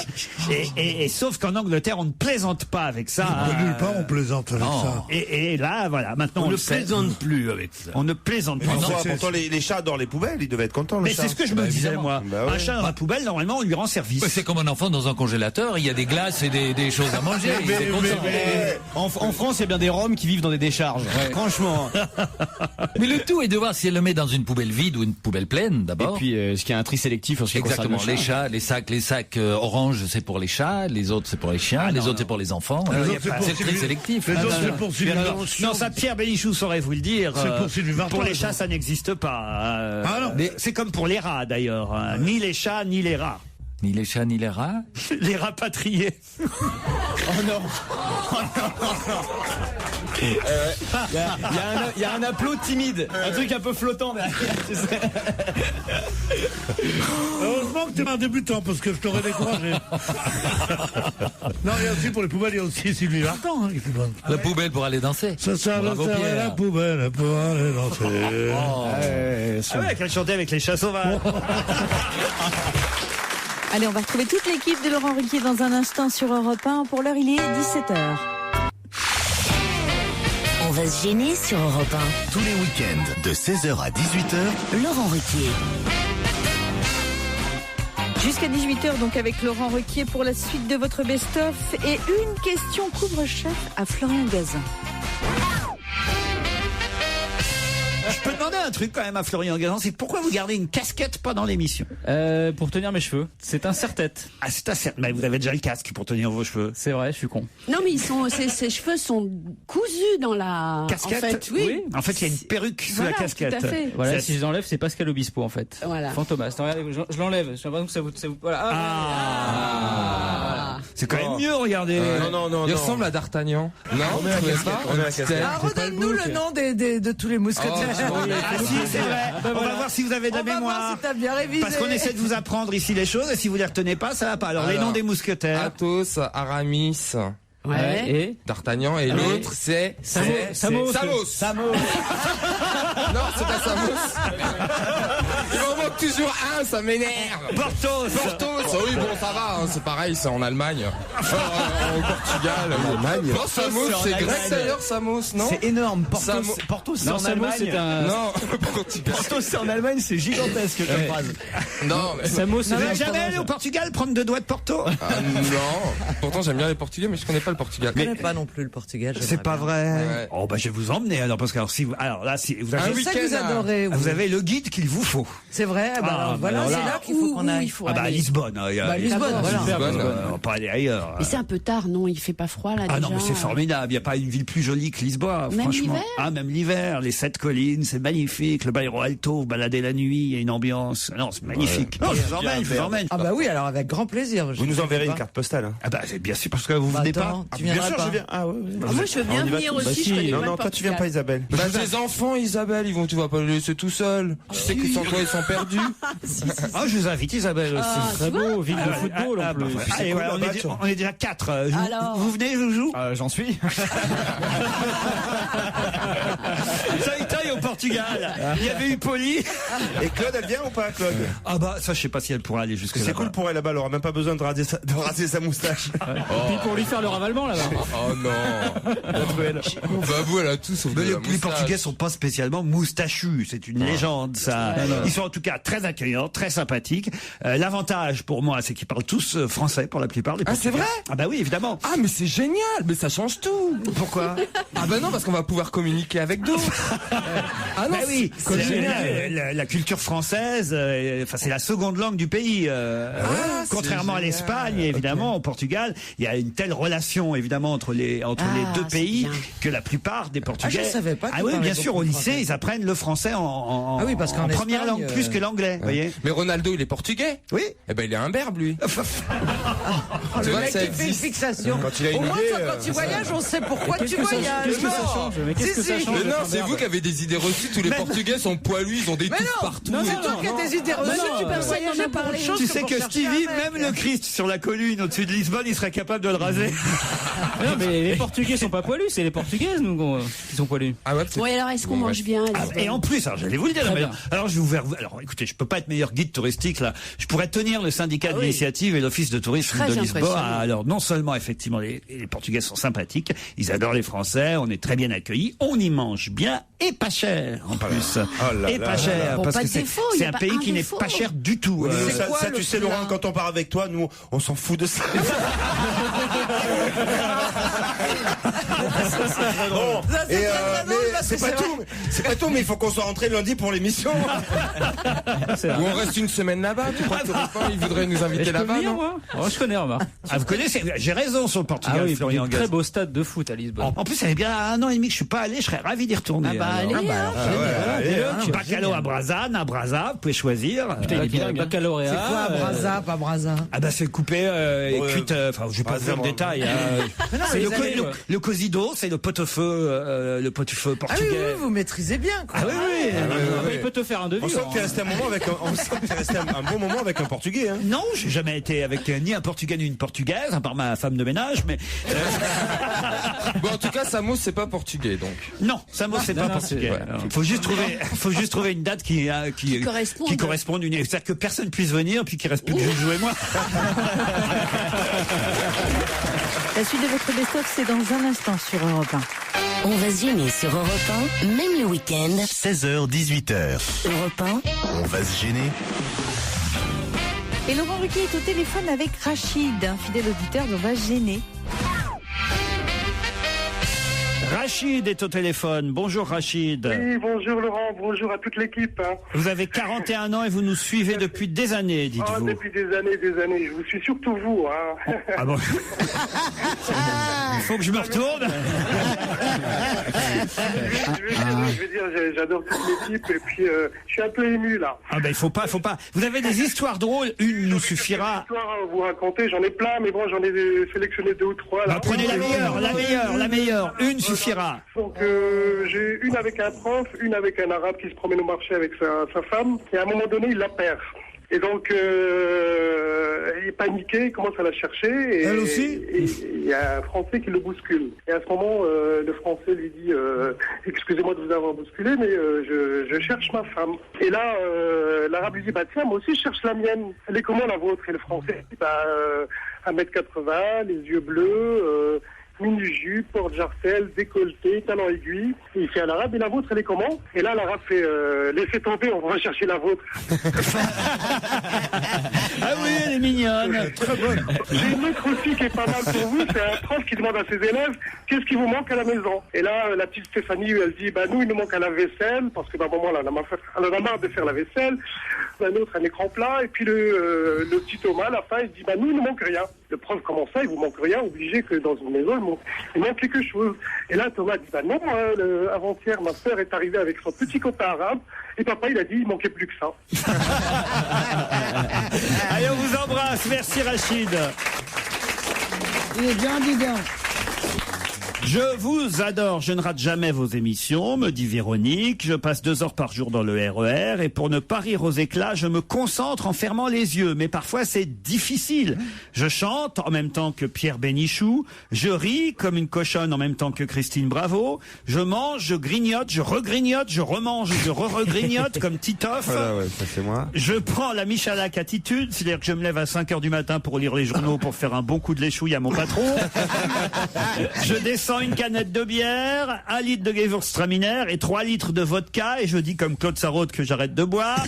Et sauf qu'en Angleterre, on ne plaisante pas avec ça. Nulle part, on plaisante avec ça. Et là, voilà, maintenant on ne plaisante plus avec ça. On ne plaisante pas. Pourtant, les chats dans les poubelles, ils devaient être contents. Mais c'est ce que je me disais, moi. Un chat dans la poubelle, normalement, on lui rend service. C'est comme un enfant dans un congélateur, il y a des glaces et des choses à manger. En France, il y a bien des Roms qui vivent dans des décharges. Franchement. Mais le tout est de voir si elle le met dans une poubelle vide ou une poubelle pleine d'abord. Et puis est-ce qu'il y a un tri sélectif en ce qui concerne Exactement. Les chats, les sacs orange, c'est pour les chats, les autres c'est pour les chiens, les autres c'est pour les enfants. C'est le tri sélectif. Les autres c'est pour Sylvie Vartan. Non, ça Pierre Bénichou saurait vous le dire. C'est pour Sylvie Vartan. Pour les chats, ça n'existe pas. C'est comme pour les rats d'ailleurs. Ni les chats, ni les rats. Ni les chats, ni les rats. Les rapatriés. Oh non. Il y a un applaud timide, un truc un peu flottant derrière. Tu sais. Heureusement que t'es un débutant parce que je t'aurais découragé. Non, il y a aussi pour les poubelles, il y a aussi Sylvie Vartan. La poubelle pour aller danser. Ça la poubelle pour aller danser. Qu'elle chantait avec les chats sauvages. Allez, on va retrouver toute l'équipe de Laurent Ruquier dans un instant sur Europe 1. Pour l'heure, il est 17h. On va se gêner sur Europe 1. Tous les week-ends, de 16h à 18h, Laurent Ruquier. Jusqu'à 18h, donc avec Laurent Ruquier pour la suite de votre best-of. Et une question couvre-chef à Florian Gazan. Je peux demander un truc quand même à Florian Gazan, c'est pourquoi vous gardez une casquette pendant l'émission? Pour tenir mes cheveux. C'est un serre-tête. Ah, c'est un serre-tête. Mais vous avez déjà le casque pour tenir vos cheveux. C'est vrai, je suis con. Non, mais ses cheveux sont cousus dans la casquette. En fait, oui. En fait, il y a une perruque sous la casquette. Tout à fait. Voilà, si je l'enlève, c'est Pascal Obispo en fait. Voilà. Fantomas. Attends, regardez, je l'enlève. J'ai l'impression que ça vous. Voilà. Voilà. C'est quand même mieux, regardez. Non. Il ressemble à D'Artagnan. Non, on met la casquette. Redonne-nous le nom de tous les mousquetaires. C'est vrai. On va voir si vous avez de la mémoire. On va voir si t'as bien révisé. Parce qu'on essaie de vous apprendre ici les choses et si vous les retenez pas, ça va pas. Alors les noms des mousquetaires. Athos, Aramis. Ouais. Et D'Artagnan et l'autre c'est Samos. Non, c'est pas Samos. Il m'en manque toujours un, ça m'énerve. Porthos. Oui, bon, ça va, hein, c'est pareil, c'est en Allemagne. Au Portugal. En Allemagne. Non, Samos, c'est grec d'ailleurs, Samos, non? C'est énorme. Porthos, c'est en Allemagne. Non, Portugal. Porthos, c'est en Allemagne, c'est gigantesque comme phrase. Non, mais Samos, vous n'êtes jamais allé au Portugal prendre 2 doigts de Porto? Non. Pourtant, j'aime bien les Portugais, mais je connais pas le Portugal. Je connais pas non plus le Portugal. C'est pas vrai. Ouais. Oh, bah, je vais vous emmener, alors, parce que, si vous avez, Je sais que vous adorez. vous avez le guide qu'il vous faut. C'est vrai, alors, voilà, c'est là qu'il faut qu'on aille. À Lisbonne. Lisbonne, voilà. On va pas aller ailleurs. Mais c'est un peu tard, non? Il fait pas froid là déjà. Ah non, mais c'est formidable. Il n'y a pas une ville plus jolie que Lisbonne, Même franchement. l'hiver? Ah, même l'hiver. Les 7 collines, c'est magnifique. Le Bairro Alto, vous baladez la nuit, il y a une ambiance. Non, c'est magnifique. Non, je vous emmène. Ah bah oui, alors avec grand plaisir. Vous nous enverrez une carte postale. Hein. Ah bah, c'est bien sûr, parce que vous venez pas. Tu viendras bien sûr, pas. je viens. Ah ouais. Moi, je veux bien venir aussi. Je connais pas le Non, toi, tu viens pas, Isabelle. Bah, tes enfants, Isabelle, tu vas pas les laisser tout seuls. Tu sais que sans toi, ils sont perdus. Ah, je vous invite, Isabelle aussi. Ah, Très beau, ville de football en plus. Allez, voilà, on est déjà 4. Alors Vous venez, Joujou? J'en suis. Saïtaï au Portugal. Il y avait eu Poli. Et Claude, elle vient ou pas, Claude? Ah bah, ça, je sais pas si elle pourra aller jusque là. C'est cool pour elle là-bas, elle aura même pas besoin de raser sa moustache. Et puis pour lui faire le ravalement là-bas. Oh non. Babou, elle a tout sauf Mais de la les Portugais sont pas spécialement moustachus, c'est une légende ça. Ils sont en tout cas très accueillants, très sympathiques. L'avantage pour moi, c'est qu'ils parlent tous français pour la plupart. Les c'est vrai? Ah bah oui, évidemment. Ah, mais c'est génial, mais ça change tout. Pourquoi? Ah bah non, parce qu'on va pouvoir communiquer avec d'autres. Ah non, bah oui, c'est génial. la culture française, c'est la seconde langue du pays. Contrairement à l'Espagne, évidemment, au Portugal, il y a une telle relation évidemment entre les deux pays que la plupart des Portugais. Je savais pas. Ah oui, bien sûr, au lycée, ils apprennent le français en première langue plus que l'anglais. Voyez. Mais Ronaldo, il est portugais. Oui. Eh ben, il est un berbe, lui. Tu vois, ça fait une fixation. Quand il a une Au moins, idée, toi, quand tu voyages, on sait pourquoi tu voyages. Qu'est-ce que ça change? Mais qu'est-ce que ça change? Mais non, c'est vous qui avez des idées reçues. Tous les Portugais sont poilus, ils ont des touffes partout. C'est toi qui as des idées reçues. Tu peux voyager par autre chose. Tu sais que Stevie, même le Christ sur la colline au-dessus de Lisbonne, il serait capable de le raser. Non, mais les Portugais sont pas poilus, c'est les Portugaises nous qui sont poilus. Ah ouais. Oui, alors est-ce qu'on mange bien? Et en plus, alors j'allais vous le dire. Alors je vais vous faire. Alors écoutez, je peux pas être meilleur guide touristique là. Je pourrais tenir le syndicat de l'initiative et l'office de tourisme de Lisbonne. Alors non seulement effectivement les Portugais sont sympathiques, ils adorent les Français, on est très bien accueillis, on y mange bien et pas cher en plus. Et pas cher parce que c'est un pays qui n'est pas cher du tout. Ça, tu sais, Laurent, quand on part avec toi, nous, on s'en fout de ça. Bon, c'est pas tout, mais il faut qu'on soit rentré lundi pour l'émission. Ou on reste une semaine là-bas. Tu crois que il voudrait nous inviter là-bas, non? Je connais, remarque. Ah, vous connaissez? J'ai raison sur le Portugal. Ah oui, Florian Gaz. très beau stade de foot à Lisbonne. En plus, ça fait bien 1 an et demi que je suis pas allé. Je serais ravi d'y retourner. Ah bah allez. Bacalao à Brasa, vous pouvez choisir. Putain, il y a baccalauréat. C'est quoi, Brasa, pas Brasa? Ah bah c'est coupé et cuite. Enfin, je vais pas vous faire le détail. C'est le cosido, c'est le pot-au-feu portugais. Ah oui, vous maîtrisez bien, quoi. Ah oui. Il peut te faire un devis. On sent que tu es resté un bon moment avec un Portugais. Hein. Non, j'ai jamais été avec ni un Portugais ni une Portugaise, à part ma femme de ménage, mais. Bon, en tout cas, Samos, c'est pas portugais, donc. Non, Samos, c'est pas portugais. Faut juste trouver une date qui corresponde. C'est-à-dire que personne puisse venir, puis qu'il reste plus que Joujou et moi. La suite de votre best-of, c'est dans un instant sur Europe 1. On va se gêner sur Europe 1, même le week-end. 16h, 18h. Europe 1. On va se gêner. Et Laurent Ruquier est au téléphone avec Rachid, un fidèle auditeur d'On va se gêner. Rachid est au téléphone. Bonjour Rachid. Oui, bonjour Laurent, bonjour à toute l'équipe. Vous avez 41 ans et vous nous suivez depuis des années, dites-vous. Depuis des années. Je vous suis surtout vous. Hein. Ah bon. Il faut que je me retourne. Je veux dire, j'adore toute l'équipe et puis je suis un peu ému là. Ah ben il faut pas. Vous avez des histoires drôles, une nous suffira. Des histoires à vous raconter, j'en ai plein, mais bon, j'en ai sélectionné 2 ou 3 là. Bah, prenez la meilleure. Une suffira. Donc j'ai une avec un prof, une avec un arabe qui se promène au marché avec sa femme, et à un moment donné il la perd. Et donc, il est paniqué, il commence à la chercher. Et, elle aussi. Et il y a un Français qui le bouscule. Et à ce moment, le Français lui dit excusez-moi de vous avoir bousculé, mais je cherche ma femme. Et là, l'Arabe lui dit tiens, moi aussi je cherche la mienne. Elle est comment la vôtre? Et le Français dit 1m80, les yeux bleus, mini-jupe, porte-jarcelle, décolleté, talons aiguilles. Et il fait à l'Arabe, et la vôtre, elle est comment? Et là, l'Arabe fait laissez tomber, on va chercher la vôtre. Ah oui, elle est mignonne. Très bonne. J'ai une autre aussi qui est pas mal pour vous, c'est un prof qui demande à ses élèves qu'est-ce qui vous manque à la maison. Et là, la petite Stéphanie, elle dit nous, il nous manque à la vaisselle, parce que maman, elle en a marre de faire la vaisselle. Un autre, un écran plat. Et puis le petit Thomas, à la fin, il dit nous, il ne manque rien. Le prof, comment ça, il vous manque rien, obligé que dans une maison, il manque quelque chose. Et là, Thomas dit non, avant-hier, ma sœur est arrivée avec son petit copain arabe, et papa, il a dit il manquait plus que ça. Allez, on vous embrasse. Merci, Rachid. Il est bien, dis donc. Je vous adore, je ne rate jamais vos émissions, me dit Véronique. Je passe 2 heures par jour dans le RER et pour ne pas rire aux éclats, je me concentre en fermant les yeux. Mais parfois c'est difficile. Je chante en même temps que Pierre Bénichou. Je ris comme une cochonne en même temps que Christine Bravo. Je mange, je grignote, je regrignote, je remange, je re-regrignote comme Titoff. Voilà, ouais, ça c'est moi. Je prends la Michalak attitude, c'est-à-dire que je me lève à 5 heures du matin pour lire les journaux pour faire un bon coup de l'échouille à mon patron. Je descends une canette de bière, 1 litre de Gewürztraminer et 3 litres de vodka et je dis comme Claude Sarraute que j'arrête de boire.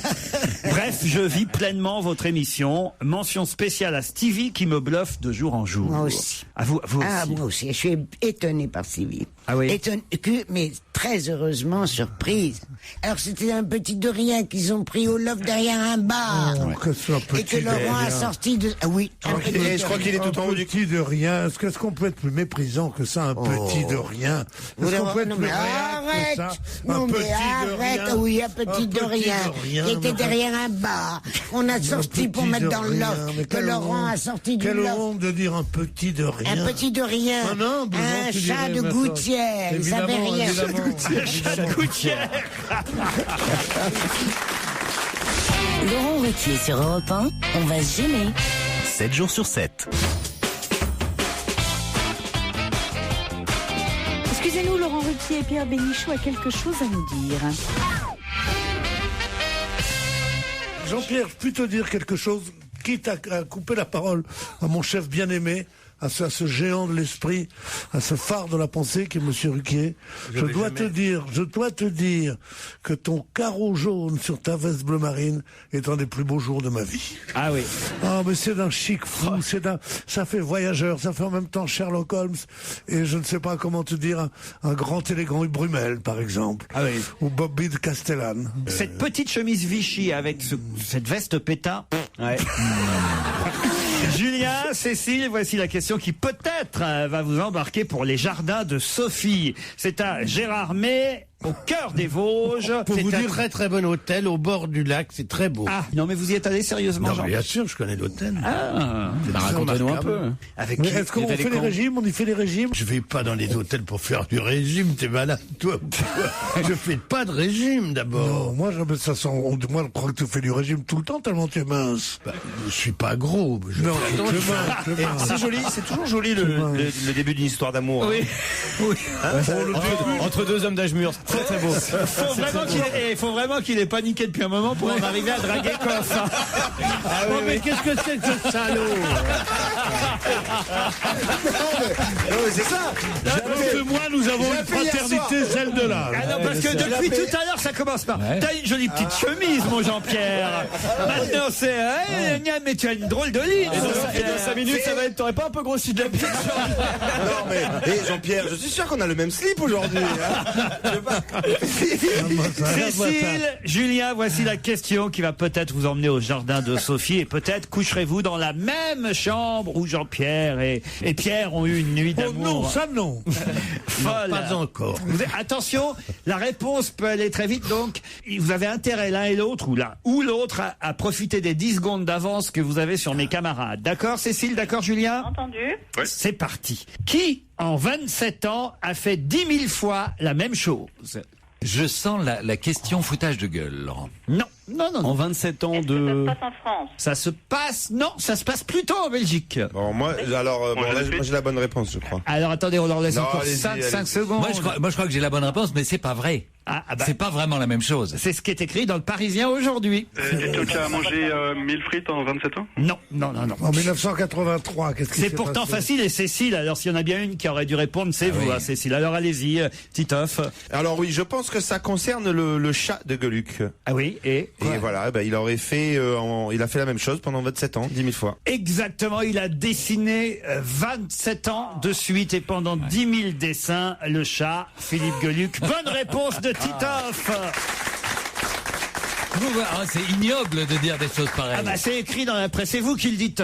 Bref, je vis pleinement votre émission. Mention spéciale à Stevie qui me bluffe de jour en jour. Moi aussi. À vous aussi. Ah, moi aussi. Je suis étonné par Stevie. Ah oui. Mais très heureusement surprise. Alors c'était un petit de rien qu'ils ont pris au loft derrière un bar. Et que Laurent a sorti de... Ah oui. Et je crois qu'il est tout en haut du petit de rien. Est-ce qu'on peut être plus méprisant que ça, un petit de rien? Est-ce qu'on peut être plus réel que ça? Non mais arrête, oui, un petit de rien. Qui était derrière un bar. On a sorti pour mettre dans le loft. Que Laurent a sorti du loft. Quelle honte de dire un petit de rien. Un petit de rien. Un chat de gouttière. Il savait rien. Chat de gouttière. Laurent Ruquier sur Europe 1, on va se gêner. 7 jours sur 7. Excusez-nous, Laurent Ruquier et Pierre Bénichou a quelque chose à nous dire. Jean-Pierre, je puis te dire quelque chose, quitte à couper la parole à mon chef bien-aimé, à ce géant de l'esprit, à ce phare de la pensée qui est Monsieur Ruquier. Je dois te dire que ton carreau jaune sur ta veste bleu marine est un des plus beaux jours de ma vie. Ah oui. Ah, mais c'est d'un chic fou, ça fait voyageur, ça fait en même temps Sherlock Holmes, et je ne sais pas comment te dire, un grand élégant Brumel, par exemple. Ah oui. Ou Bobby de Castellane. Cette petite chemise Vichy avec cette veste pétain. Ouais. Julien, Cécile, voici la question qui peut-être va vous embarquer pour les jardins de Sophie. C'est à Gérardmer, au cœur des Vosges. Pour vous dire, très très bon hôtel au bord du lac, c'est très beau. Ah, non mais vous y êtes allé sérieusement, non, Jean? Bien sûr, je connais l'hôtel. Ah, racontez-nous un peu. Avec mais est-ce qu'on fait les régimes? On y fait les régimes? Je vais pas dans les hôtels pour faire du régime, t'es malade, toi. Je fais pas de régime d'abord. Non, moi, moi, je crois que tu fais du régime tout le temps tellement tu es mince. Je suis pas gros. C'est joli, c'est toujours joli le début d'une histoire d'amour. Oui. Oui. Entre deux hommes d'âge mûr, très très beau. Faut vraiment qu'il ait paniqué depuis un moment pour en arriver à draguer Coff. Ah oui, mais qu'est-ce que c'est que ce salaud? Non mais c'est ça. Que moi, nous avons une fraternité, celle de l'âge. Ah non, parce que depuis tout à l'heure, ça commence par t'as une jolie petite chemise, mon Jean-Pierre. Maintenant, c'est mais tu as une drôle de ligne. Et dans 5 minutes, ça va être, t'aurais pas un peu grossi de la pièce? Non mais, Jean-Pierre, je suis sûr qu'on a le même slip aujourd'hui. Cécile, Julien, voici la question qui va peut-être vous emmener au jardin de Sophie et peut-être coucherez-vous dans la même chambre où Jean-Pierre et Pierre ont eu une nuit d'amour. Oh non, ça non. Folle. Non, pas encore. Attention, la réponse peut aller très vite, donc vous avez intérêt l'un et l'autre ou l'un ou l'autre à profiter des 10 secondes d'avance que vous avez sur mes camarades. D'accord Cécile, d'accord Julien? Entendu. Ouais. C'est parti. Qui, en 27 ans, a fait 10 000 fois la même chose? Je sens la question foutage de gueule, Laurent. Non. Non. En 27 ans Est-ce que ça se passe en France? Ça se passe plutôt en Belgique. Bon, moi, j'ai la bonne réponse, je crois. Alors attendez, on leur laisse encore 5 secondes. Moi, je crois que j'ai la bonne réponse, mais c'est pas vrai. C'est pas vraiment la même chose. C'est ce qui est écrit dans le Parisien aujourd'hui. Est-ce que tu as mangé 1000 frites en 27 ans? Non. En 1983, qu'est-ce qui s'est C'est pourtant passé facile, et Cécile, alors s'il y en a bien une qui aurait dû répondre, c'est vous, Cécile. Alors allez-y, Titoff. Alors oui, je pense que ça concerne le chat de Gueluc. Ah oui, et voilà, il aurait fait, il a fait la même chose pendant 27 ans, 10 000 fois. Exactement, il a dessiné 27 ans de suite et pendant 10 000 dessins, le chat, Philippe Gueluc. Bonne réponse de Titoff. C'est ignoble de dire des choses pareilles. C'est écrit dans la presse. C'est vous qui le dites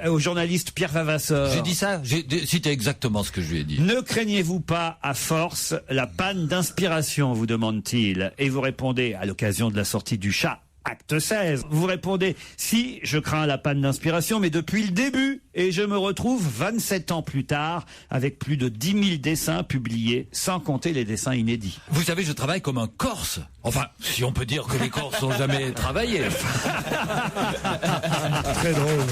au journaliste Pierre Vavasseur. J'ai dit ça. J'ai cité exactement ce que je lui ai dit. Ne craignez-vous pas à force la panne d'inspiration, vous demande-t-il. Et vous répondez à l'occasion de la sortie du chat. Acte 16. Vous répondez, si, je crains la panne d'inspiration, mais depuis le début. Et je me retrouve 27 ans plus tard avec plus de 10 000 dessins publiés, sans compter les dessins inédits. Vous savez, je travaille comme un Corse. Enfin, si on peut dire que les Corses n'ont jamais travaillé. Très drôle.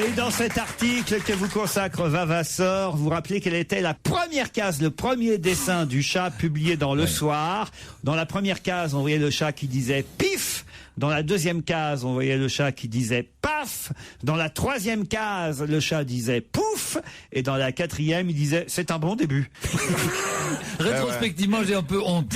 Et dans cet article que vous consacre Vavasseur, vous rappelez quelle était la première case, le premier dessin du chat publié dans Le Soir. Dans la première case, on voyait le chat qui disait « pif ». Dans la deuxième case, on voyait le chat qui disait « paf ». Dans la troisième case, le chat disait « pouf ». Et dans la quatrième, il disait « c'est un bon début ». Rétrospectivement, j'ai un peu honte.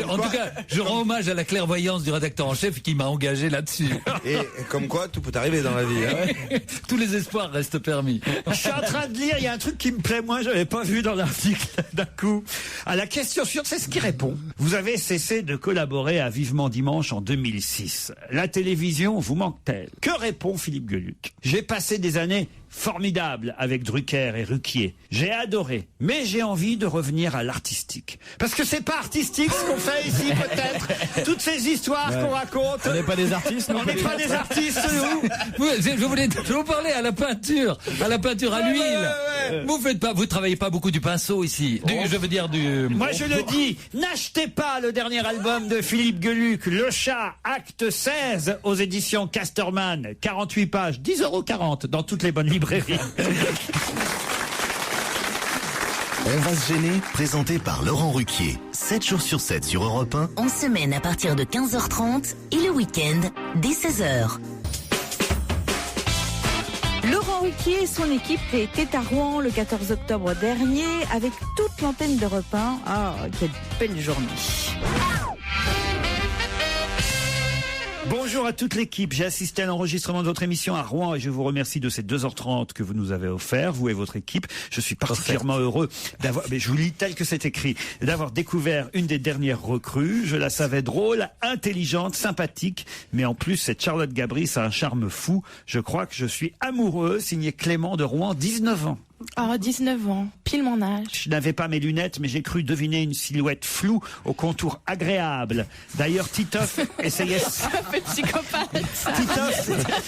En tout cas, je rends hommage à la clairvoyance du rédacteur en chef qui m'a engagé là-dessus. Et comme quoi, tout peut arriver dans la vie. Hein. Tous les espoirs restent permis. Je suis en train de lire, il y a un truc qui me plaît moins, je l'avais pas vu dans l'article d'un coup. À la question suivante, c'est ce qui répond. Vous avez cessé de collaborer à Vivement Dimanche en 2006. La télévision vous manque-t-elle? Que répond Philippe Gueluc? J'ai passé des années formidables avec Drucker et Ruquier. J'ai adoré, mais j'ai envie de revenir à l'artistique. Parce que c'est pas artistique ce qu'on fait ici, peut-être. Toutes ces histoires qu'on raconte. On n'est pas des artistes, non? On n'est pas des artistes, nous. Je vous parlais à la peinture à l'huile. Vous travaillez pas beaucoup du pinceau ici. Moi je le dis, n'achetez pas le dernier album de Philippe Gueluc, Le Chat, acte 16, aux éditions Casterman, 48 pages, 10,40 € dans toutes les bonnes librairies. On va se gêner, présenté par Laurent Ruquier. 7 jours sur 7 sur Europe 1. En semaine à partir de 15h30 et le week-end dès 16h. Laurent Ruquier et son équipe étaient à Rouen le 14 octobre dernier avec toute l'antenne d'Europe 1. Ah, quelle belle journée. Bonjour à toute l'équipe. J'ai assisté à l'enregistrement de votre émission à Rouen et je vous remercie de ces 2h30 que vous nous avez offert, vous et votre équipe. Je suis particulièrement heureux d'avoir, mais je vous lis tel que c'est écrit, d'avoir découvert une des dernières recrues. Je la savais drôle, intelligente, sympathique, mais en plus cette Charlotte Gabris a un charme fou. Je crois que je suis amoureux, signé Clément de Rouen, 19 ans. Oh, 19 ans, pile mon âge. Je n'avais pas mes lunettes, mais j'ai cru deviner une silhouette floue au contour agréable. D'ailleurs, Titoff essayait... Un peu psychopathe.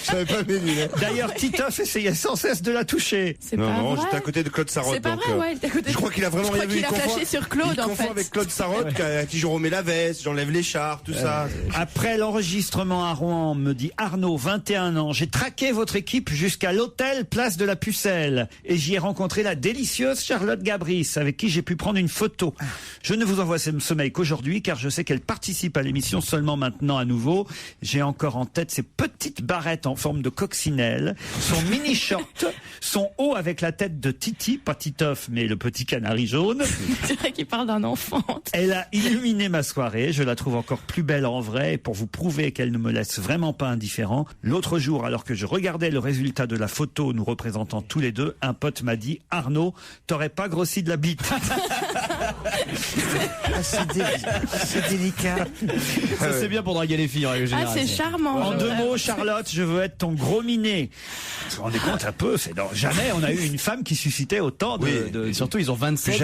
Je n'avais pas mes lunettes. D'ailleurs, Titoff essayait sans cesse de la toucher. C'est pas vrai. J'étais à côté de Claude Sarraute. C'est pas vrai, ouais, t'es à côté de... Je crois qu'il a vraiment rien vu. Il a flashé sur Claude, en fait. Il confond avec Claude Sarraute, à qui je remets la veste, j'enlève l'écharpe, tout ça. Après l'enregistrement à Rouen, me dit Arnaud, 21 ans, j'ai traqué votre équipe jusqu'à l'hôtel Place de la Pucelle. Et j'y ai rencontré la délicieuse Charlotte Gabris, avec qui j'ai pu prendre une photo. Je ne vous envoie ce mail qu'aujourd'hui, car je sais qu'elle participe à l'émission seulement maintenant à nouveau. J'ai encore en tête ses petites barrettes en forme de coccinelle, son mini-short, son haut avec la tête de Titi, pas Titoff, mais le petit canari jaune. C'est vrai qu'il parle d'un enfant. Elle a illuminé ma soirée, je la trouve encore plus belle en vrai, et pour vous prouver qu'elle ne me laisse vraiment pas indifférent, l'autre jour, alors que je regardais le résultat de la photo nous représentant tous les deux, un pote m'a dit « Arnaud, t'aurais pas grossi de la bite ?» C'est délicat. Ça, c'est bien pour draguer les filles, en règle générale. Ah, c'est charmant. En 2 mots, Charlotte, je veux être ton gros minet. Vous vous rendez compte un peu, jamais on a eu une femme qui suscitait autant de... Surtout, ils ont 27.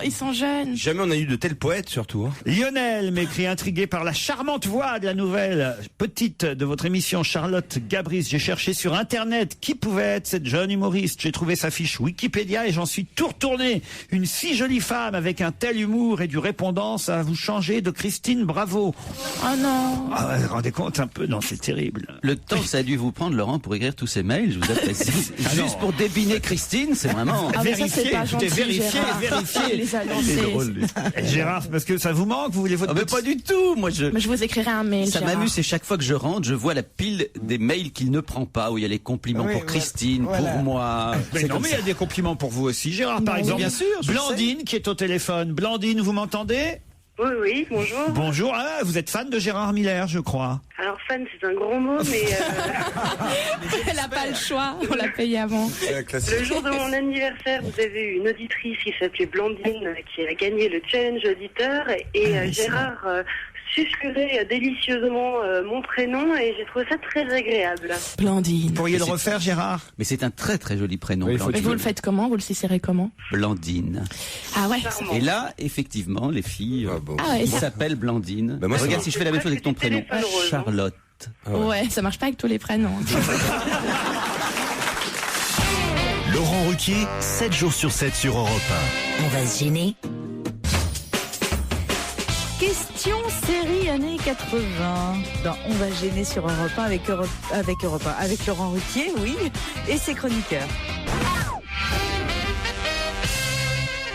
Ils sont jeunes. Jamais on a eu de tels poètes, surtout. Hein. Lionel m'écrit intrigué par la charmante voix de la nouvelle petite de votre émission Charlotte Gabris. J'ai cherché sur Internet qui pouvait être cette jeune humoriste. J'ai trouvé sa fiche Wikipédia et j'en suis tout retourné. Une si jolie femme avec un tel humour d'amour et du répondant, ça va vous changer de Christine Bravo. Oh non. Ah, vous vous rendez compte un peu? Non, c'est terrible. Le temps que ça a dû vous prendre, Laurent, pour écrire tous ces mails, je vous apprécie. Juste pour débiner Christine, c'est vraiment... Ah, mais ça, c'est pas gentil, Gérard. vérifier. Les a lancés. C'est drôle. Gérard, parce que ça vous manque, vous voulez votre... Mais pas du tout. Moi, Mais je vous écrirai un mail, ça Gérard. m'amuse, et chaque fois que je rentre, je vois la pile des mails qu'il ne prend pas, où il y a les compliments pour Christine, pour moi. Mais non, mais il y a des compliments pour vous aussi, Gérard, par exemple. Bien sûr, Blandine, qui est au téléphone. Blandine, vous m'entendez? Oui, bonjour. Bonjour, ah, vous êtes fan de Gérard Miller, je crois. Alors fan, c'est un gros mot, mais Elle n'a pas le choix, on l'a payé avant. le jour de mon anniversaire, vous avez eu une auditrice qui s'appelait Blandine, qui a gagné le challenge auditeur, et Gérard susurrait délicieusement mon prénom, et j'ai trouvé ça très agréable. Blandine. Vous pourriez le refaire, Gérard? Mais c'est un très très joli prénom. Mais vous le faites comment? Vous le susurrez comment? Blandine. Ah ouais. Et là, effectivement, les filles, ouais, qui ça- s'appellent Blandine. Bah, moi, Regarde ça si je fais la même chose avec ton prénom. Charlotte. Ouais, ça marche pas avec tous les prénoms. Laurent Ruquier, 7 jours sur 7 sur Europe 1. On va se gêner. Question série années 80. Dans On va gêner sur Europe 1 avec Laurent Ruquier, oui, et ses chroniqueurs.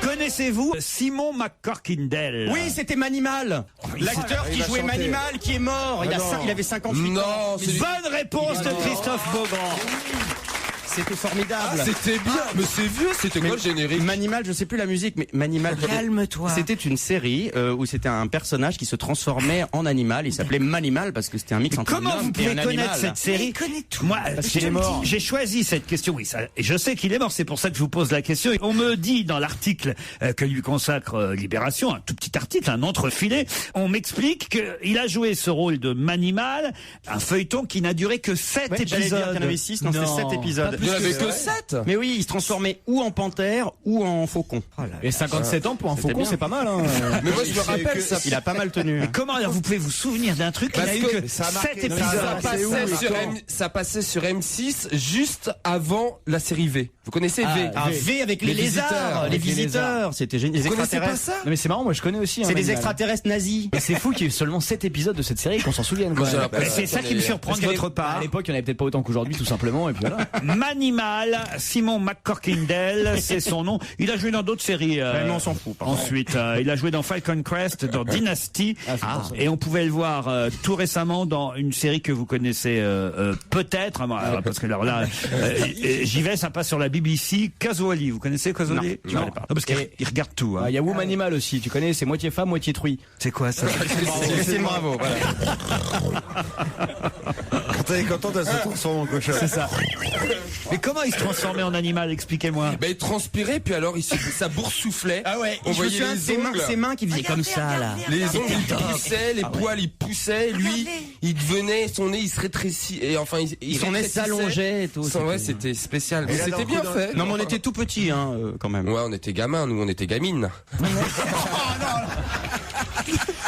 Connaissez-vous Simon McCorkindale? Oui, c'était Manimal. L'acteur qui jouait Manimal, qui est mort. Il avait 58 ans. Bonne réponse de Christophe Beaugrand. C'était formidable. Ah, c'était bien. Mais c'est vieux, c'était quoi le générique? Manimal, je sais plus la musique, mais Manimal. Calme-toi. C'était une série où c'était un personnage qui se transformait en animal. Il s'appelait Manimal parce que c'était un mix entre un Comment vous homme et pouvez un connaître animal. cette série? Il connaît tout. Moi, Parce qu'il est mort. j'ai choisi cette question. Oui, ça, et je sais qu'il est mort. C'est pour ça que je vous pose la question. Et on me dit dans l'article que lui consacre Libération, un tout petit article, un entrefilé, on m'explique qu'il a joué ce rôle de Manimal, un feuilleton qui n'a duré que 7 Ouais, j'allais épisodes. dire qu'il y en avait 6, non, c'était 7 épisodes. Il n'y en avait que 7. Mais oui, il se transformait ou en panthère ou en faucon. Et 57 ans pour un C'était faucon, bien. c'est pas mal. Hein. Mais moi, je me rappelle, ça. Il a pas mal tenu. Mais comment alors vous pouvez vous souvenir d'un truc qui Parce n'a eu que que ça a 7 Ça épisodes? passait sur M6 juste avant la série V. Vous connaissez V? V avec les lézards, les visiteurs. C'était génial. Les Vous connaissez pas extraterrestres. ça? Non mais c'est marrant, moi je connais aussi. C'est des extraterrestres nazis. Et c'est fou qu'il y ait seulement 7 épisodes de cette série qu'on s'en souvienne. Quoi. C'est ça qui me surprend de votre part. À l'époque, il n'y en avait peut-être pas autant qu'aujourd'hui, tout simplement. Et puis voilà. Manimal, Simon McCorkindale, c'est son nom. Il a joué dans d'autres séries. Mais on s'en fout. Ensuite, il a joué dans Falcon Crest, dans Dynasty, et on pouvait le voir tout récemment dans une série que vous connaissez peut-être, parce que alors là, j'y vais, ça passe sur la BBC. Kazouali, vous connaissez Kazouali? Non, je connais pas. Parce qu'il regarde tout. Il y a Woman Animal aussi, tu connais, c'est moitié femme, moitié truie. C'est quoi ça? C'est bravo. Voilà. Quand elle est contente, elle se transforme en cochon. C'est ça. Mais comment il se transformait en animal? Expliquez-moi. Ben, il transpirait, puis alors sa boursouflait. Ah ouais, on je me voyait souviens de ses mains qui faisaient comme ça, là. Les ongles, ils poussaient, les poils, ils poussaient. Lui, il devenait, son nez, il se rétrécit. Et enfin, Son nez s'allongeait et tout. Ouais, c'était spécial. Mais c'était bien fait. Non, mais on était tout petits, hein, quand même. Ouais, on était gamins, nous, on était gamines.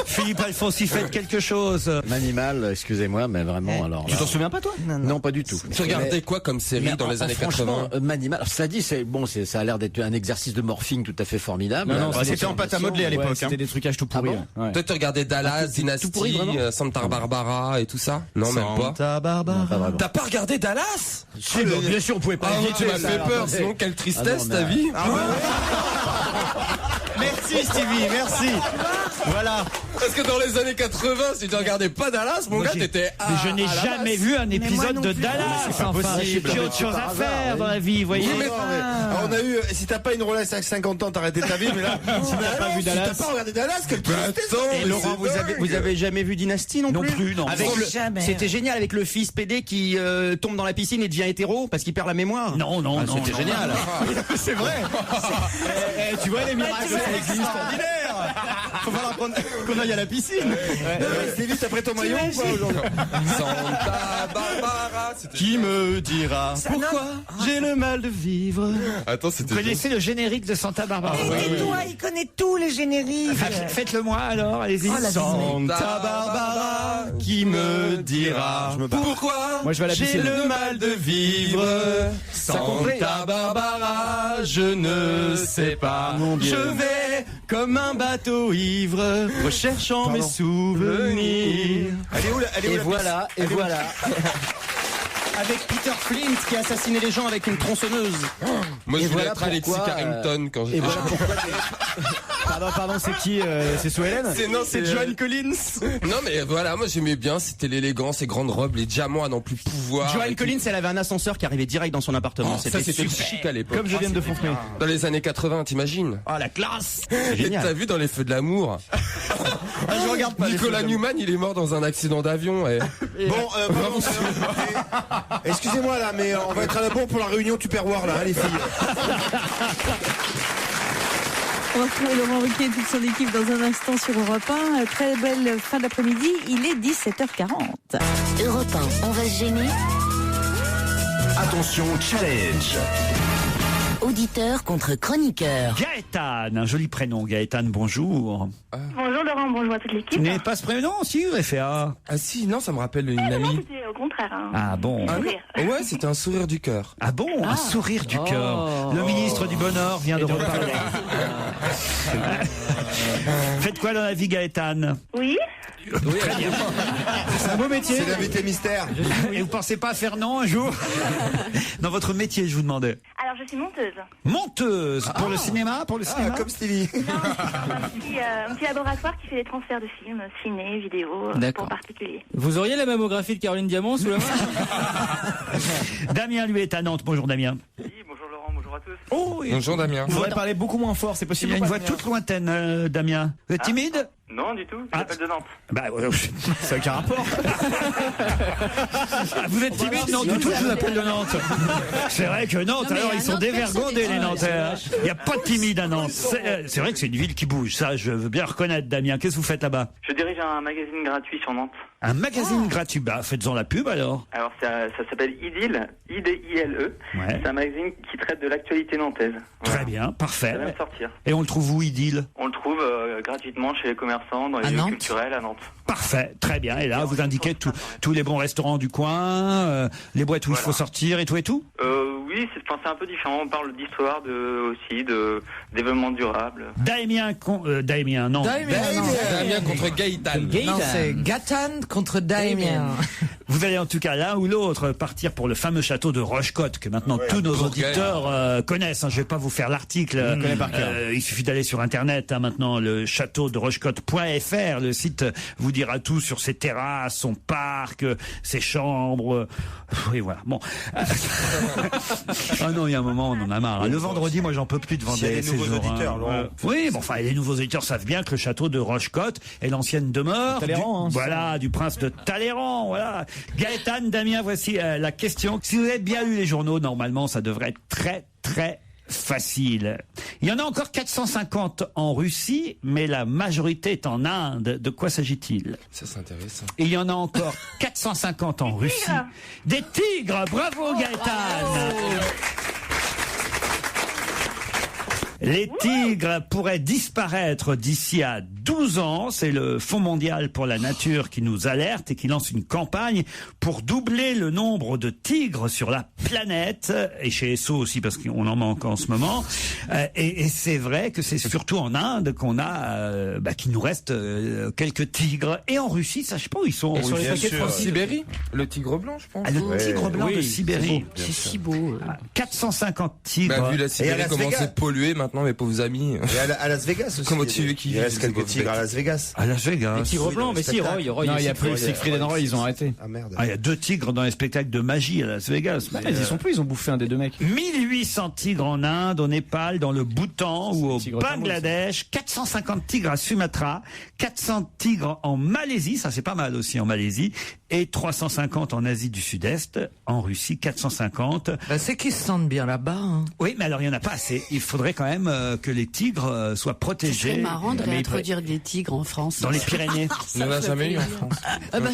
Philippe Alfonsi, faites quelque chose. Manimal, excusez-moi, mais vraiment, alors. Tu là- t'en souviens pas, toi? Non, pas du tout. Tu regardais quoi comme série dans les années franchement, 80? Manimal, alors, cela dit, ça a l'air d'être un exercice de morphing tout à fait formidable. Non, Alors, c'était en pâte à modeler à l'époque. C'était des trucages tout pourris. Ouais. Toi, tu regardais Dallas, Dynasty, pourri, vraiment Santa Barbara et tout ça? Non, même pas. Santa Barbara. T'as pas regardé Dallas? Si, bah, bien sûr, on pouvait pas Ah, éviter tu m'as ça, fait alors, peur, attendez. sinon quelle tristesse Ah, non, ta mais- vie. Merci, Stevie, merci. Voilà. Parce que dans les années 80, si tu regardais pas Dallas, mon gars, t'étais Mais je n'ai jamais vu un épisode non de plus. Dallas. c'est pas Enfin, possible. j'ai autre chose à Par faire hasard, dans la vie, vous voyez. Oui, mais on a eu, si t'as pas une Rolex à 50 ans, t'as arrêté ta vie, mais là, si t'as pas vu Dallas, si t'as pas regardé Dallas, quelle tristesse. Et Laurent, vous avez jamais vu Dynasty non plus? Non. Avec Jamais. C'était génial avec le fils PD qui tombe dans la piscine et devient hétéro parce qu'il perd la mémoire. Non, non, non. C'était non. génial. C'est vrai. Tu vois les miracles, ça existe. Faut falloir qu'on aille à la piscine. C'est vite après ton maillot ou pas aujourd'hui? Santa Barbara. Qui me dira pourquoi j'ai le mal de vivre? Attends, Vous c'était. connaissez le générique de Santa Barbara? Et toi, il connaît tous les génériques. Faites-le moi alors, allez-y. Santa Barbara, qui me dira pourquoi Moi, je vais à la j'ai piscine. le mal de vivre? Santa Barbara, je ne sais pas. Je vais Comme un bateau ivre, recherchant mes souvenirs. Et voilà. Avec Peter Flint qui a assassiné les gens avec une tronçonneuse. Moi, je voulais être Alexis Carrington quand j'étais. Pardon, c'est qui c'est Sue Ellen C'est Joan Collins. Non, mais voilà, moi j'aimais bien, c'était l'élégance, ces grandes robes, les diamants à n'en plus pouvoir. Joan Collins, elle avait un ascenseur qui arrivait direct dans son appartement. C'était chic à l'époque. Comme je viens de Fontenay. Dans les années 80, t'imagines? Ah, la classe. Génial. T'as vu dans Les Feux de l'amour? Je regarde pas. Nicolas Newman, il est mort dans un accident d'avion. Bon, excusez-moi là, mais on va être à la bourre pour la réunion Tupperware là, les filles. On va retrouver Laurent Ruquier et toute son équipe dans un instant sur Europe 1. Très belle fin d'après-midi, il est 17h40. Europe 1, on va se gêner. Attention, challenge. Auditeur contre chroniqueur. Gaëtan, un joli prénom. Gaëtan, bonjour. Bonjour Laurent, bonjour à toute l'équipe. Tu n'avez pas ce prénom? Si, vous avez fait A. Ah si, non, ça me rappelle une Non, amie. c'était au contraire. Hein. Ah bon? Ouais, c'était un sourire du cœur. Ah bon? Un sourire du cœur. Le ministre du Bonheur vient de reparler. Faites quoi dans la vie, Gaëtan? Oui. Très bien. C'est un beau métier. C'est l'invité mystère. Et vous pensez pas faire non un jour? Dans votre métier, je vous demandais. Alors je suis monteuse. Monteuse pour le cinéma, comme Stevie. Non, un petit laboratoire qui fait des transferts de films, ciné, vidéo, pour particuliers. Vous auriez la mammographie de Caroline Diamant sous la main? Damien, lui, est à Nantes. Bonjour Damien. Oui, bonjour Laurent, bonjour à tous. Oh, Bonjour Damien. Vous faudrait parler beaucoup moins fort, c'est possible? Il a une voix toute lointaine, Damien. Vous êtes timide? Non, du tout, je m'appelle de Nantes. Bah, ça n'a aucun rapport. Vous êtes timide? Non, du tout, je vous appelle de Nantes. C'est vrai que Nantes, alors ils sont dévergondés, les Nantais. Il n'y a pas de timide à Nantes. C'est vrai que c'est une ville qui bouge, ça, je veux bien reconnaître, Damien. Qu'est-ce que vous faites là-bas? Je dirige un magazine gratuit sur Nantes. Un magazine gratuit? Bah, faites-en la pub alors. Alors, ça s'appelle IDIL, I-D-I-L-E. Ouais. C'est un magazine qui traite de l'actualité nantaise. Très bien, parfait. Ça vient de sortir. Et on le trouve où, Idil? On le trouve gratuitement chez les commerçants, dans les lieux culturels à Nantes. Parfait, très bien. Et là, vous indiquez tous les bons restaurants du coin, les boîtes où il faut sortir et tout et tout? Oui, c'est un peu différent. On parle d'histoire, d'événements durables. Damien contre Gaëtan. Non, c'est Gaëtan contre Damien. Vous allez en tout cas l'un ou l'autre partir pour le fameux château de Rochecotte que maintenant tous nos auditeurs connaissent. Je vais pas vous faire l'article. Il suffit d'aller sur Internet maintenant, le château de Rochecotte.fr. Le site vous dira tout sur ses terrasses, son parc, ses chambres. Oui, voilà. Bon. Ah non, il y a un moment, on en a marre. Le vendredi, moi, j'en peux plus de vendre ces jours. Oui, bon, enfin, les nouveaux auditeurs savent bien que le château de Rochecotte est l'ancienne demeure du prince de Talleyrand. Voilà. Gaëtan, Damien, voici la question. Si vous avez bien lu les journaux, normalement, ça devrait être très, très facile. Il y en a encore 450 en Russie, mais la majorité est en Inde. De quoi s'agit-il? Ça, c'est intéressant. Et il y en a encore 450 en Russie. Des tigres. Bravo, Gaëtan. Les tigres pourraient disparaître d'ici à 12 ans. C'est le Fonds mondial pour la nature qui nous alerte et qui lance une campagne pour doubler le nombre de tigres sur la planète. Et chez SO aussi, parce qu'on en manque en ce moment. Et c'est vrai que c'est surtout en Inde qu'on a, qu'il nous reste quelques tigres. Et en Russie, ça, je sais pas où ils sont. Sur les paquets de Sibérie, le tigre blanc, je pense. Le tigre blanc de Sibérie. C'est si beau. 450 tigres. Vu la Sibérie comment c'est pollué maintenant, mes pauvres amis. Et à Las Vegas aussi. Comment tu veux qu'ils Il reste quelques tigres à Las Vegas. À Las Vegas. Les tigres blancs, mais si, Roy. Non, il y a plus Siegfried et Roy, ils ont arrêté. Ah merde. Il y a 2 tigres dans les spectacles de magie à Las Vegas. Mais ils y sont plus, ils ont bouffé un des 2 mecs. 1800 tigres en Inde, au Népal, dans le Bhoutan ou au Bangladesh, 450 tigres à Sumatra, 400 tigres en Malaisie, ça c'est pas mal aussi en Malaisie, et 350 en Asie du Sud-Est, en Russie 450. C'est qu'ils se sentent bien là-bas. Hein. Oui, mais alors il y en a pas assez. Il faudrait quand même que les tigres soient protégés. C'est marrant de réintroduire des tigres en France. Dans les Pyrénées. On n'en a jamais eu en France.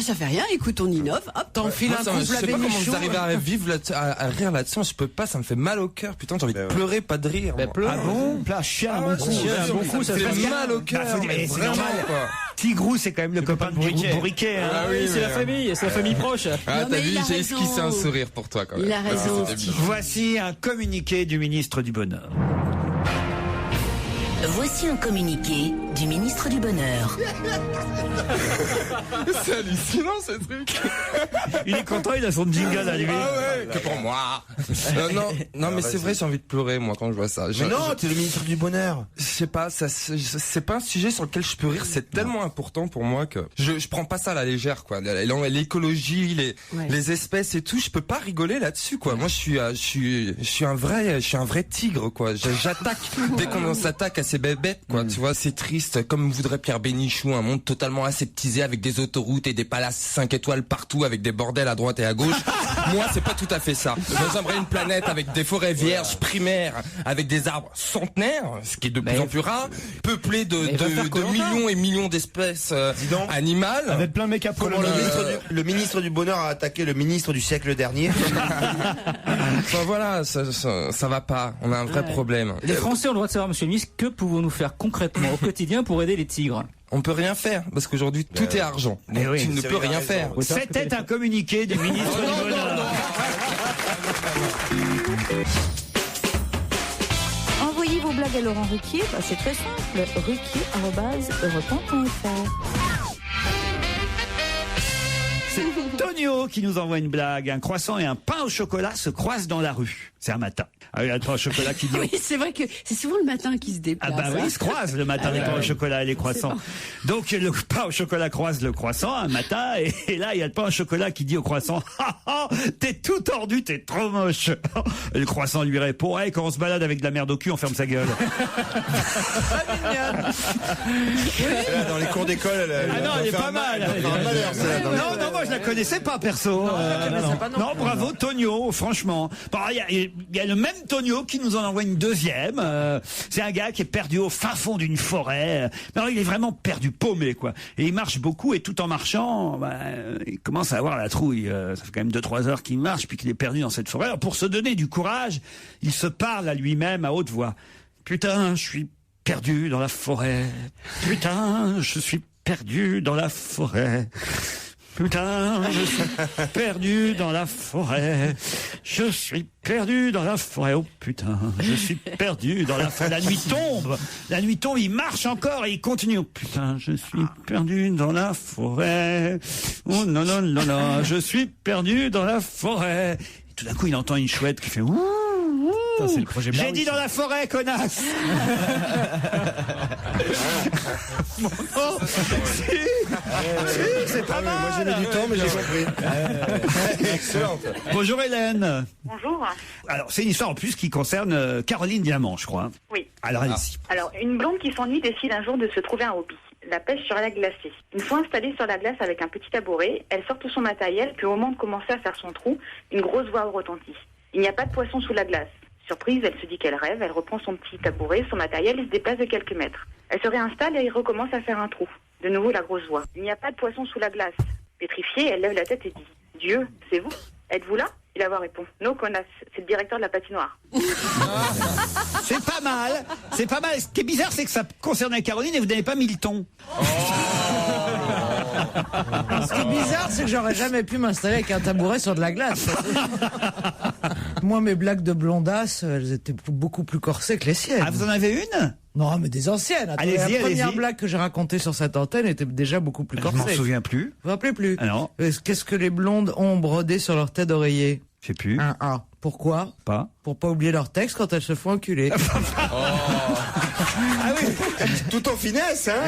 Ça fait rien, écoute, on innove. Hop, t'en files un couple Je sais pas comment vous arrivez à vivre à rire là-dessus. Je peux pas, ça me fait mal au cœur. Putain, j'ai envie de pleurer, pas de rire. Ah bon? Chien, un bon coup, ça fait mal au cœur. C'est normal. Tigrou, c'est quand même le copain de Bourriquet. Ah oui, c'est la famille proche. Ah, t'as vu, j'ai esquissé un sourire pour toi quand même. Il a raison. Voici un communiqué du ministre du Bonheur. Voici un communiqué du ministre du Bonheur. C'est hallucinant ce truc. Il est content, il a son jingle à lui. Ah ouais, que pour moi. Non, mais c'est vrai, j'ai envie de pleurer moi quand je vois ça. Mais non, t'es le ministre du Bonheur. Je sais pas, c'est pas un sujet sur lequel je peux rire. C'est tellement important pour moi que je prends pas ça à la légère, quoi. L'écologie, les espèces et tout, je peux pas rigoler là-dessus, quoi. Moi, je suis un vrai tigre, quoi. J'attaque dès qu'on s'attaque à ces bébêtes, quoi. Tu vois, c'est triste. Comme voudrait Pierre Bénichou, un monde totalement aseptisé avec des autoroutes et des palaces 5 étoiles partout, avec des bordels à droite et à gauche. Moi, c'est pas tout à fait ça. Moi, j'aimerais une planète avec des forêts vierges primaires, avec des arbres centenaires, ce qui est de plus en plus rare, peuplée de millions et millions d'espèces animales. Avec plein de make-up. Comment le ministre du Bonheur a attaqué le ministre du siècle dernier. Enfin voilà, ça va pas. On a un vrai problème. Les Français ont le droit de savoir, monsieur le ministre, que pouvons-nous faire concrètement au quotidien pour aider les tigres? On peut rien faire, parce qu'aujourd'hui, tout est argent. Donc tu ne peux rien faire. C'était un communiqué du ministre du Bonheur. Envoyez vos blagues à Laurent Ruquier, c'est très simple, ruquier@europe1.fr. C'est Tonio qui nous envoie une blague. Un croissant et un pain au chocolat se croisent dans la rue. C'est un matin. Ah oui, un pain au chocolat qui dit... Oui, c'est vrai que c'est souvent le matin qui se déplace. Ah bah oui, ils se croisent le matin, les pains au chocolat et les croissants. Donc le pain au chocolat croise le croissant un matin, et là il y a le pain au chocolat qui dit au croissant: ah, ah, t'es tout tordu, t'es trop moche. Et le croissant lui répond: hey, quand on se balade avec de la merde au cul, on ferme sa gueule. Là, dans les cours d'école, ah non, elle est pas mal. Non, moi je la connaissais pas perso. Non, bravo Tonio, franchement. Bon, il y a le même Tonio qui nous en envoie une deuxième. C'est un gars qui est perdu au fin fond d'une forêt. Mais alors, il est vraiment perdu, paumé, quoi. Et il marche beaucoup, et tout en marchant, il commence à avoir la trouille. Ça fait quand même 2-3 heures qu'il marche, puis qu'il est perdu dans cette forêt. Alors, pour se donner du courage, il se parle à lui-même à haute voix. Putain, je suis perdu dans la forêt. Putain, je suis perdu dans la forêt. Putain, je suis perdu dans la forêt. Je suis perdu dans la forêt. Oh putain, je suis perdu dans la forêt. La nuit tombe. La nuit tombe, il marche encore et il continue. Oh putain, je suis perdu dans la forêt. Oh non, non, non, non, je suis perdu dans la forêt. Et tout d'un coup, il entend une chouette qui fait ouh. C'est le projet. J'ai dit dans la forêt, connasse. C'est pas mal. Moi j'ai mis du temps, mais j'ai compris. Excellent. Bonjour Hélène. Bonjour. Alors c'est une histoire en plus qui concerne Caroline Diamant, je crois. Oui. Alors allez-y. Alors une blonde qui s'ennuie décide un jour de se trouver un hobby. La pêche sur la glacée. Une fois installée sur la glace avec un petit tabouret, elle sort tout son matériel, puis au moment de commencer à faire son trou, une grosse voix retentit. Il n'y a pas de poisson sous la glace. Surprise, elle se dit qu'elle rêve, elle reprend son petit tabouret, son matériel et se déplace de quelques mètres. Elle se réinstalle et recommence à faire un trou. De nouveau la grosse voix. Il n'y a pas de poisson sous la glace. Pétrifiée, elle lève la tête et dit: Dieu, c'est vous? Êtes-vous là? Et la voix répond: Non, connasse, c'est le directeur de la patinoire. C'est pas mal, c'est pas mal. Ce qui est bizarre, c'est que ça concernait Caroline et vous n'avez pas mis le ton. Ce qui est bizarre, c'est que j'aurais jamais pu m'installer avec un tabouret sur de la glace. Moi, mes blagues de blondasse, elles étaient beaucoup plus corsées que les siennes. Ah, vous en avez une? Non, mais des anciennes. Attendez, la première blague que j'ai racontée sur cette antenne était déjà beaucoup plus corsée. Je m'en souviens plus. Vous vous rappelez plus? Ah non. Qu'est-ce que les blondes ont brodé sur leur tête d'oreiller? Je sais plus. Un A. Pourquoi? Pas. Pour pas oublier leur texte quand elles se font enculer. Ah oui, tout en finesse, hein.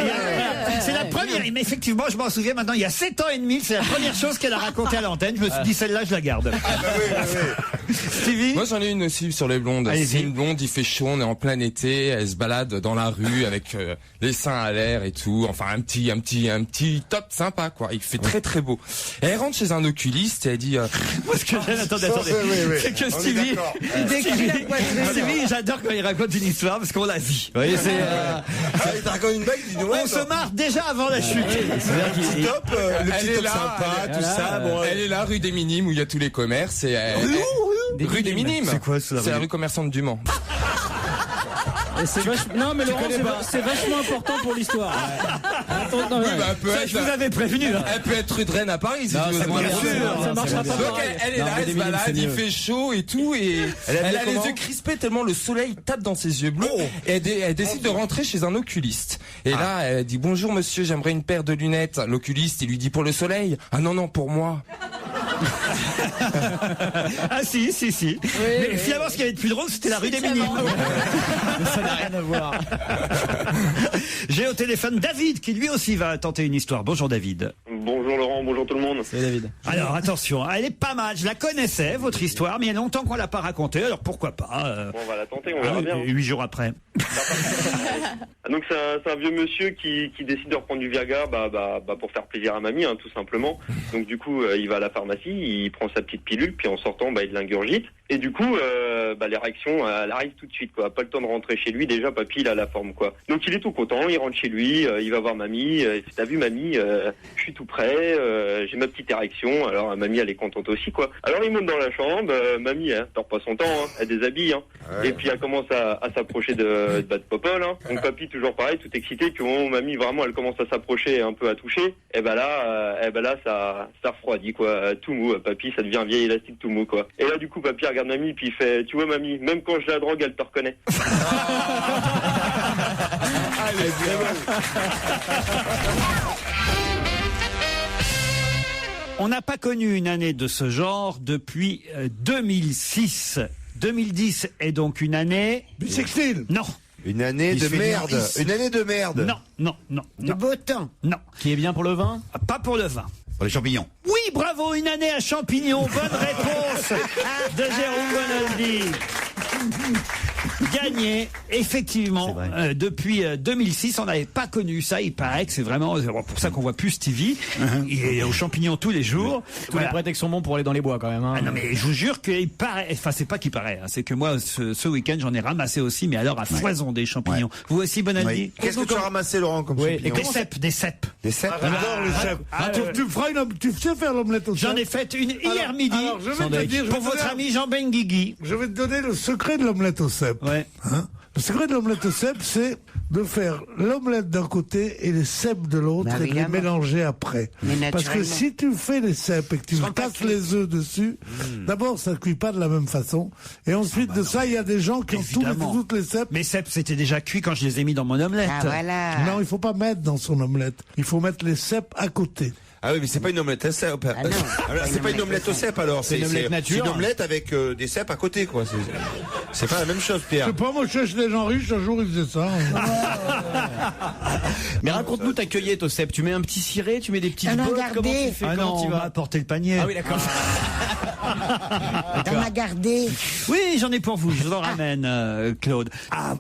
C'est la première, mais effectivement, je m'en souviens maintenant, il y a 7 ans et demi, c'est la première chose qu'elle a racontée à l'antenne. Je me suis dit, celle-là, je la garde. Stevie? Moi, j'en ai une aussi sur les blondes. C'est une blonde, il fait chaud, on est en plein été, elle se balade dans la rue avec les seins à l'air et tout. Enfin, un petit top sympa, quoi. Il fait très très beau. Et elle rentre chez un oculiste et elle dit... Moi, ce que j'aime, attendez. C'est que Stevie, j'adore quand il raconte une histoire parce qu'on l'a vu. Vous voyez, c'est. Il te raconte une blague, il dit ouais. On se marre déjà avant la chute. Le petit top sympa, tout ça. Bon, elle est là, rue des Minimes, où il y a tous les commerces. Et rue des Minimes. C'est quoi ça? C'est la rue commerçante du Mans. Non, mais Laurent, c'est vachement important pour l'histoire. Attends, non, je vous avais prévenu. Elle peut être rue de Rennes à Paris, si tu veux. Ça marchera pas. Donc elle est là, elle se balade, il fait chaud et tout, et elle a les yeux crispés tellement le soleil tape dans ses yeux bleus. Et elle décide de rentrer chez un oculiste. Et là, elle dit bonjour monsieur, j'aimerais une paire de lunettes. L'oculiste, il lui dit pour le soleil. Ah non, pour moi. Ah si. Mais finalement, ce qui avait de plus drôle, c'était la rue des Minimes. Ça n'a rien à voir. J'ai au téléphone David, qui lui aussi va tenter une histoire. Bonjour David. Bonjour Laurent, bonjour tout le monde. Salut David. Alors attention, elle est pas mal. Je la connaissais, votre histoire, mais il y a longtemps qu'on l'a pas racontée, alors pourquoi pas On va la tenter, on verra bien. 8 jours après. Donc c'est un vieux monsieur qui décide de reprendre du Viagra pour faire plaisir à mamie, tout simplement. Donc du coup, il va à la pharmacie, il prend sa petite pilule, puis en sortant, il l'ingurgite. Et du coup, l'érection, elle arrive tout de suite, quoi. Pas le temps de rentrer chez lui, déjà papy, il a la forme, quoi. Donc il est tout content, il rentre chez lui, il va voir mamie. T'as vu mamie, je suis tout prêt, j'ai ma petite érection. Alors mamie, elle est contente aussi, quoi. Alors il monte dans la chambre, mamie, perd pas son temps, elle déshabille, Et puis elle commence à s'approcher de Bad Popol, Donc papy, toujours pareil, tout excité. Puis au moment où mamie, vraiment, elle commence à s'approcher, un peu à toucher, et là, ça refroidit, quoi. Tout mou, papy, ça devient un vieil élastique tout mou, quoi. Et là, du coup, papy regarde mamie, puis il fait, tu vois mamie, même quand je la drogue, elle te reconnaît. On n'a pas connu une année de ce genre depuis 2006. 2010 est donc une année... Bissextile. Non. Une année de merde. Une année de merde. Non. De beau temps. Non. Qui est bien pour le vin? Pas pour le vin. Pour les champignons. Oui, bravo, une année à champignons. Bonne réponse de Jérôme Bonaldi. Gagné, effectivement, depuis 2006, on n'avait pas connu ça. Il paraît que c'est vraiment pour ça qu'on voit plus Stevie. Il est aux champignons tous les jours. Tous les prétextes sont bons pour aller dans les bois quand même. Ah non, mais je vous jure qu'il paraît. Enfin, c'est pas qu'il paraît. C'est que moi, ce week-end, j'en ai ramassé aussi, mais alors à foison des champignons. Vous aussi, Bonaldi? Qu'est-ce que tu as ramassé, Laurent, comme champignons? Des cèpes. Des cèpes. J'adore les cèpes. Tu sais faire l'omelette aux cèpes? J'en ai fait une hier midi. Alors, je vais te dire, pour votre ami Jean Benguigui. Je vais te donner le secret de l'omelette aux cèpes. Le secret de l'omelette aux cèpes, c'est de faire l'omelette d'un côté et les cèpes de l'autre et de les mélanger après. Parce que si tu fais les cèpes et que tu casses les œufs dessus, d'abord ça ne cuit pas de la même façon. Et ensuite de ça, il y a des gens qui ont toutes les cèpes. Mes cèpes, c'était déjà cuit quand je les ai mis dans mon omelette. Non, il faut pas mettre dans son omelette. Il faut mettre les cèpes à côté. Ah oui, mais c'est pas une omelette à cèpes. C'est pas une omelette aux cèpes alors. C'est une omelette nature. C'est une omelette avec des cèpes à côté, quoi. C'est pas la même chose, Pierre. Je sais pas, moi je cherche des gens riches, un jour ils faisaient ça. Mais raconte-nous ta cueillette aux cèpes. Tu mets un petit ciré, tu mets des petites bottes. Comment tu fais? Comment tu vas apporter le panier? Ah oui, d'accord. T'en as gardé? Oui, j'en ai pour vous. Je vous en ramène, Claude.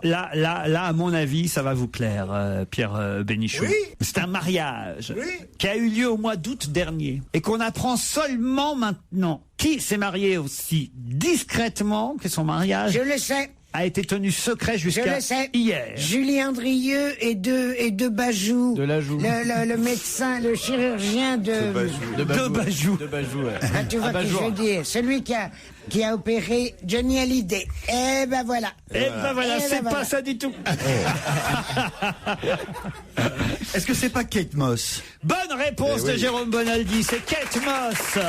Là, à mon avis, ça va vous plaire, Pierre Bénichou. Oui. C'est un mariage qui a eu lieu au mois d'août dernier et qu'on apprend seulement maintenant. Qui s'est marié aussi discrètement que son mariage? Je le sais. A été tenu secret jusqu'à hier. Julien Drieux et de Bajou. De Lajoux. Le médecin, le chirurgien de Bajou. Ah, tu vois ce que je veux dire. Celui qui a opéré Johnny Hallyday. Eh ben voilà. C'est pas ça du tout. Est-ce que c'est pas Kate Moss? Bonne réponse de Jérôme Bonaldi, c'est Kate Moss.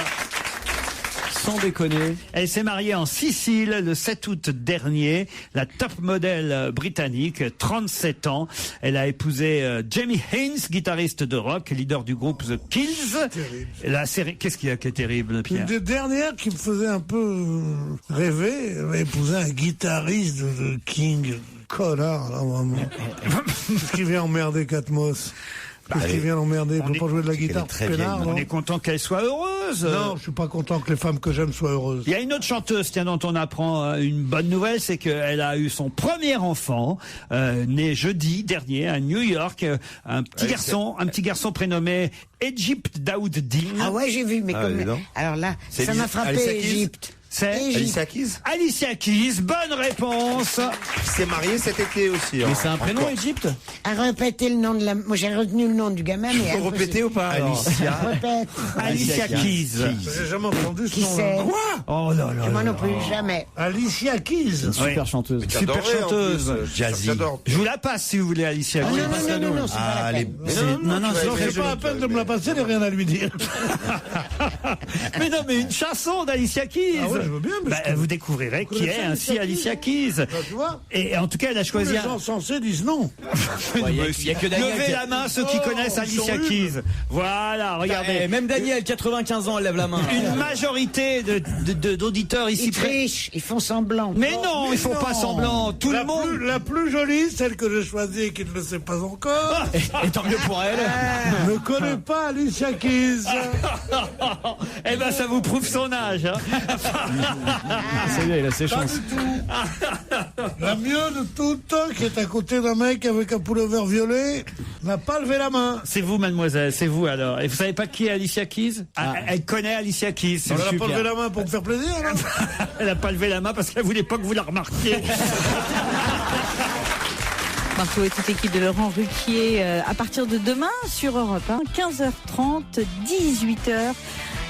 Sans déconner. Elle s'est mariée en Sicile le 7 août dernier. La top modèle britannique, 37 ans. Elle a épousé Jamie Haynes, guitariste de rock, leader du groupe The Kills. La série, qu'est-ce qu'il y a qui est terrible, Pierre? Une des dernières qui me faisait un peu rêver, elle a épousé un guitariste de King. Connard, là, vraiment. Qu'est-ce qui vient emmerder Kate Moss? Qu'est-ce qui vient l'emmerder? Il ne peut pas jouer de la guitare, peinard, on est content qu'elle soit heureuse. Non, je suis pas content que les femmes que j'aime soient heureuses. Il y a une autre chanteuse, tiens, dont on apprend une bonne nouvelle, c'est qu'elle a eu son premier enfant, né jeudi dernier à New York, un petit garçon prénommé Egypt Daoud Din. Ah ouais, j'ai vu, mais alors là, ça m'a frappé, Egypte. C'est Alicia Keys. Alicia Keys, bonne réponse. Qui s'est mariée cet été aussi. Mais c'est un prénom, Égypte? À répéter le nom de la. Moi, j'ai retenu le nom du gamin, mais. Tu peux répéter ou pas? Alicia. Répète. Alicia Keys. J'ai jamais entendu ce Qui nom. c'est? Quoi? Oh là là. Moi non plus, jamais. Alicia Keys. Super chanteuse. Super chanteuse. Jazzy. Je vous la passe si vous voulez, Alicia Keys. Non, c'est pas la peine. Non, c'est pas la peine de me la passer, j'ai rien à lui dire. Mais non, mais une chanson d'Alicia Keys. Ah ouais, je veux bien, mais vous découvrirez qui est ainsi Alicia Keys. Tu vois? Et en tout cas, elle a choisi Les gens censés disent non. Il y a que Daniel. Levez la main ceux qui connaissent Alicia Keys. Voilà, regardez. Même Daniel, 95 ans, elle lève la main. Une majorité d'auditeurs ici Ils trichent, ils font semblant. Mais non, ils font pas semblant. Tout le monde. La plus jolie, celle que j'ai choisie et qui ne le sait pas encore. Et tant mieux pour elle. Ne connaît pas Alicia Keys. Eh ben, ça vous prouve son âge. Hein. Ça y est, il a ses chances. La mieux de toutes, qui est à côté d'un mec avec un pullover violet, n'a pas levé la main. C'est vous, mademoiselle, c'est vous alors. Et vous savez pas qui est Alicia Keys? Elle connaît Alicia Keys. Elle n'a pas levé la main pour me faire plaisir, non? Elle n'a pas levé la main parce qu'elle voulait pas que vous la remarquiez. Marco et toute l'équipe de Laurent Ruquier à partir de demain sur Europe 1, 15h30, 18h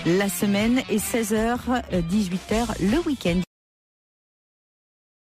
la semaine et 16h, 18h le week-end.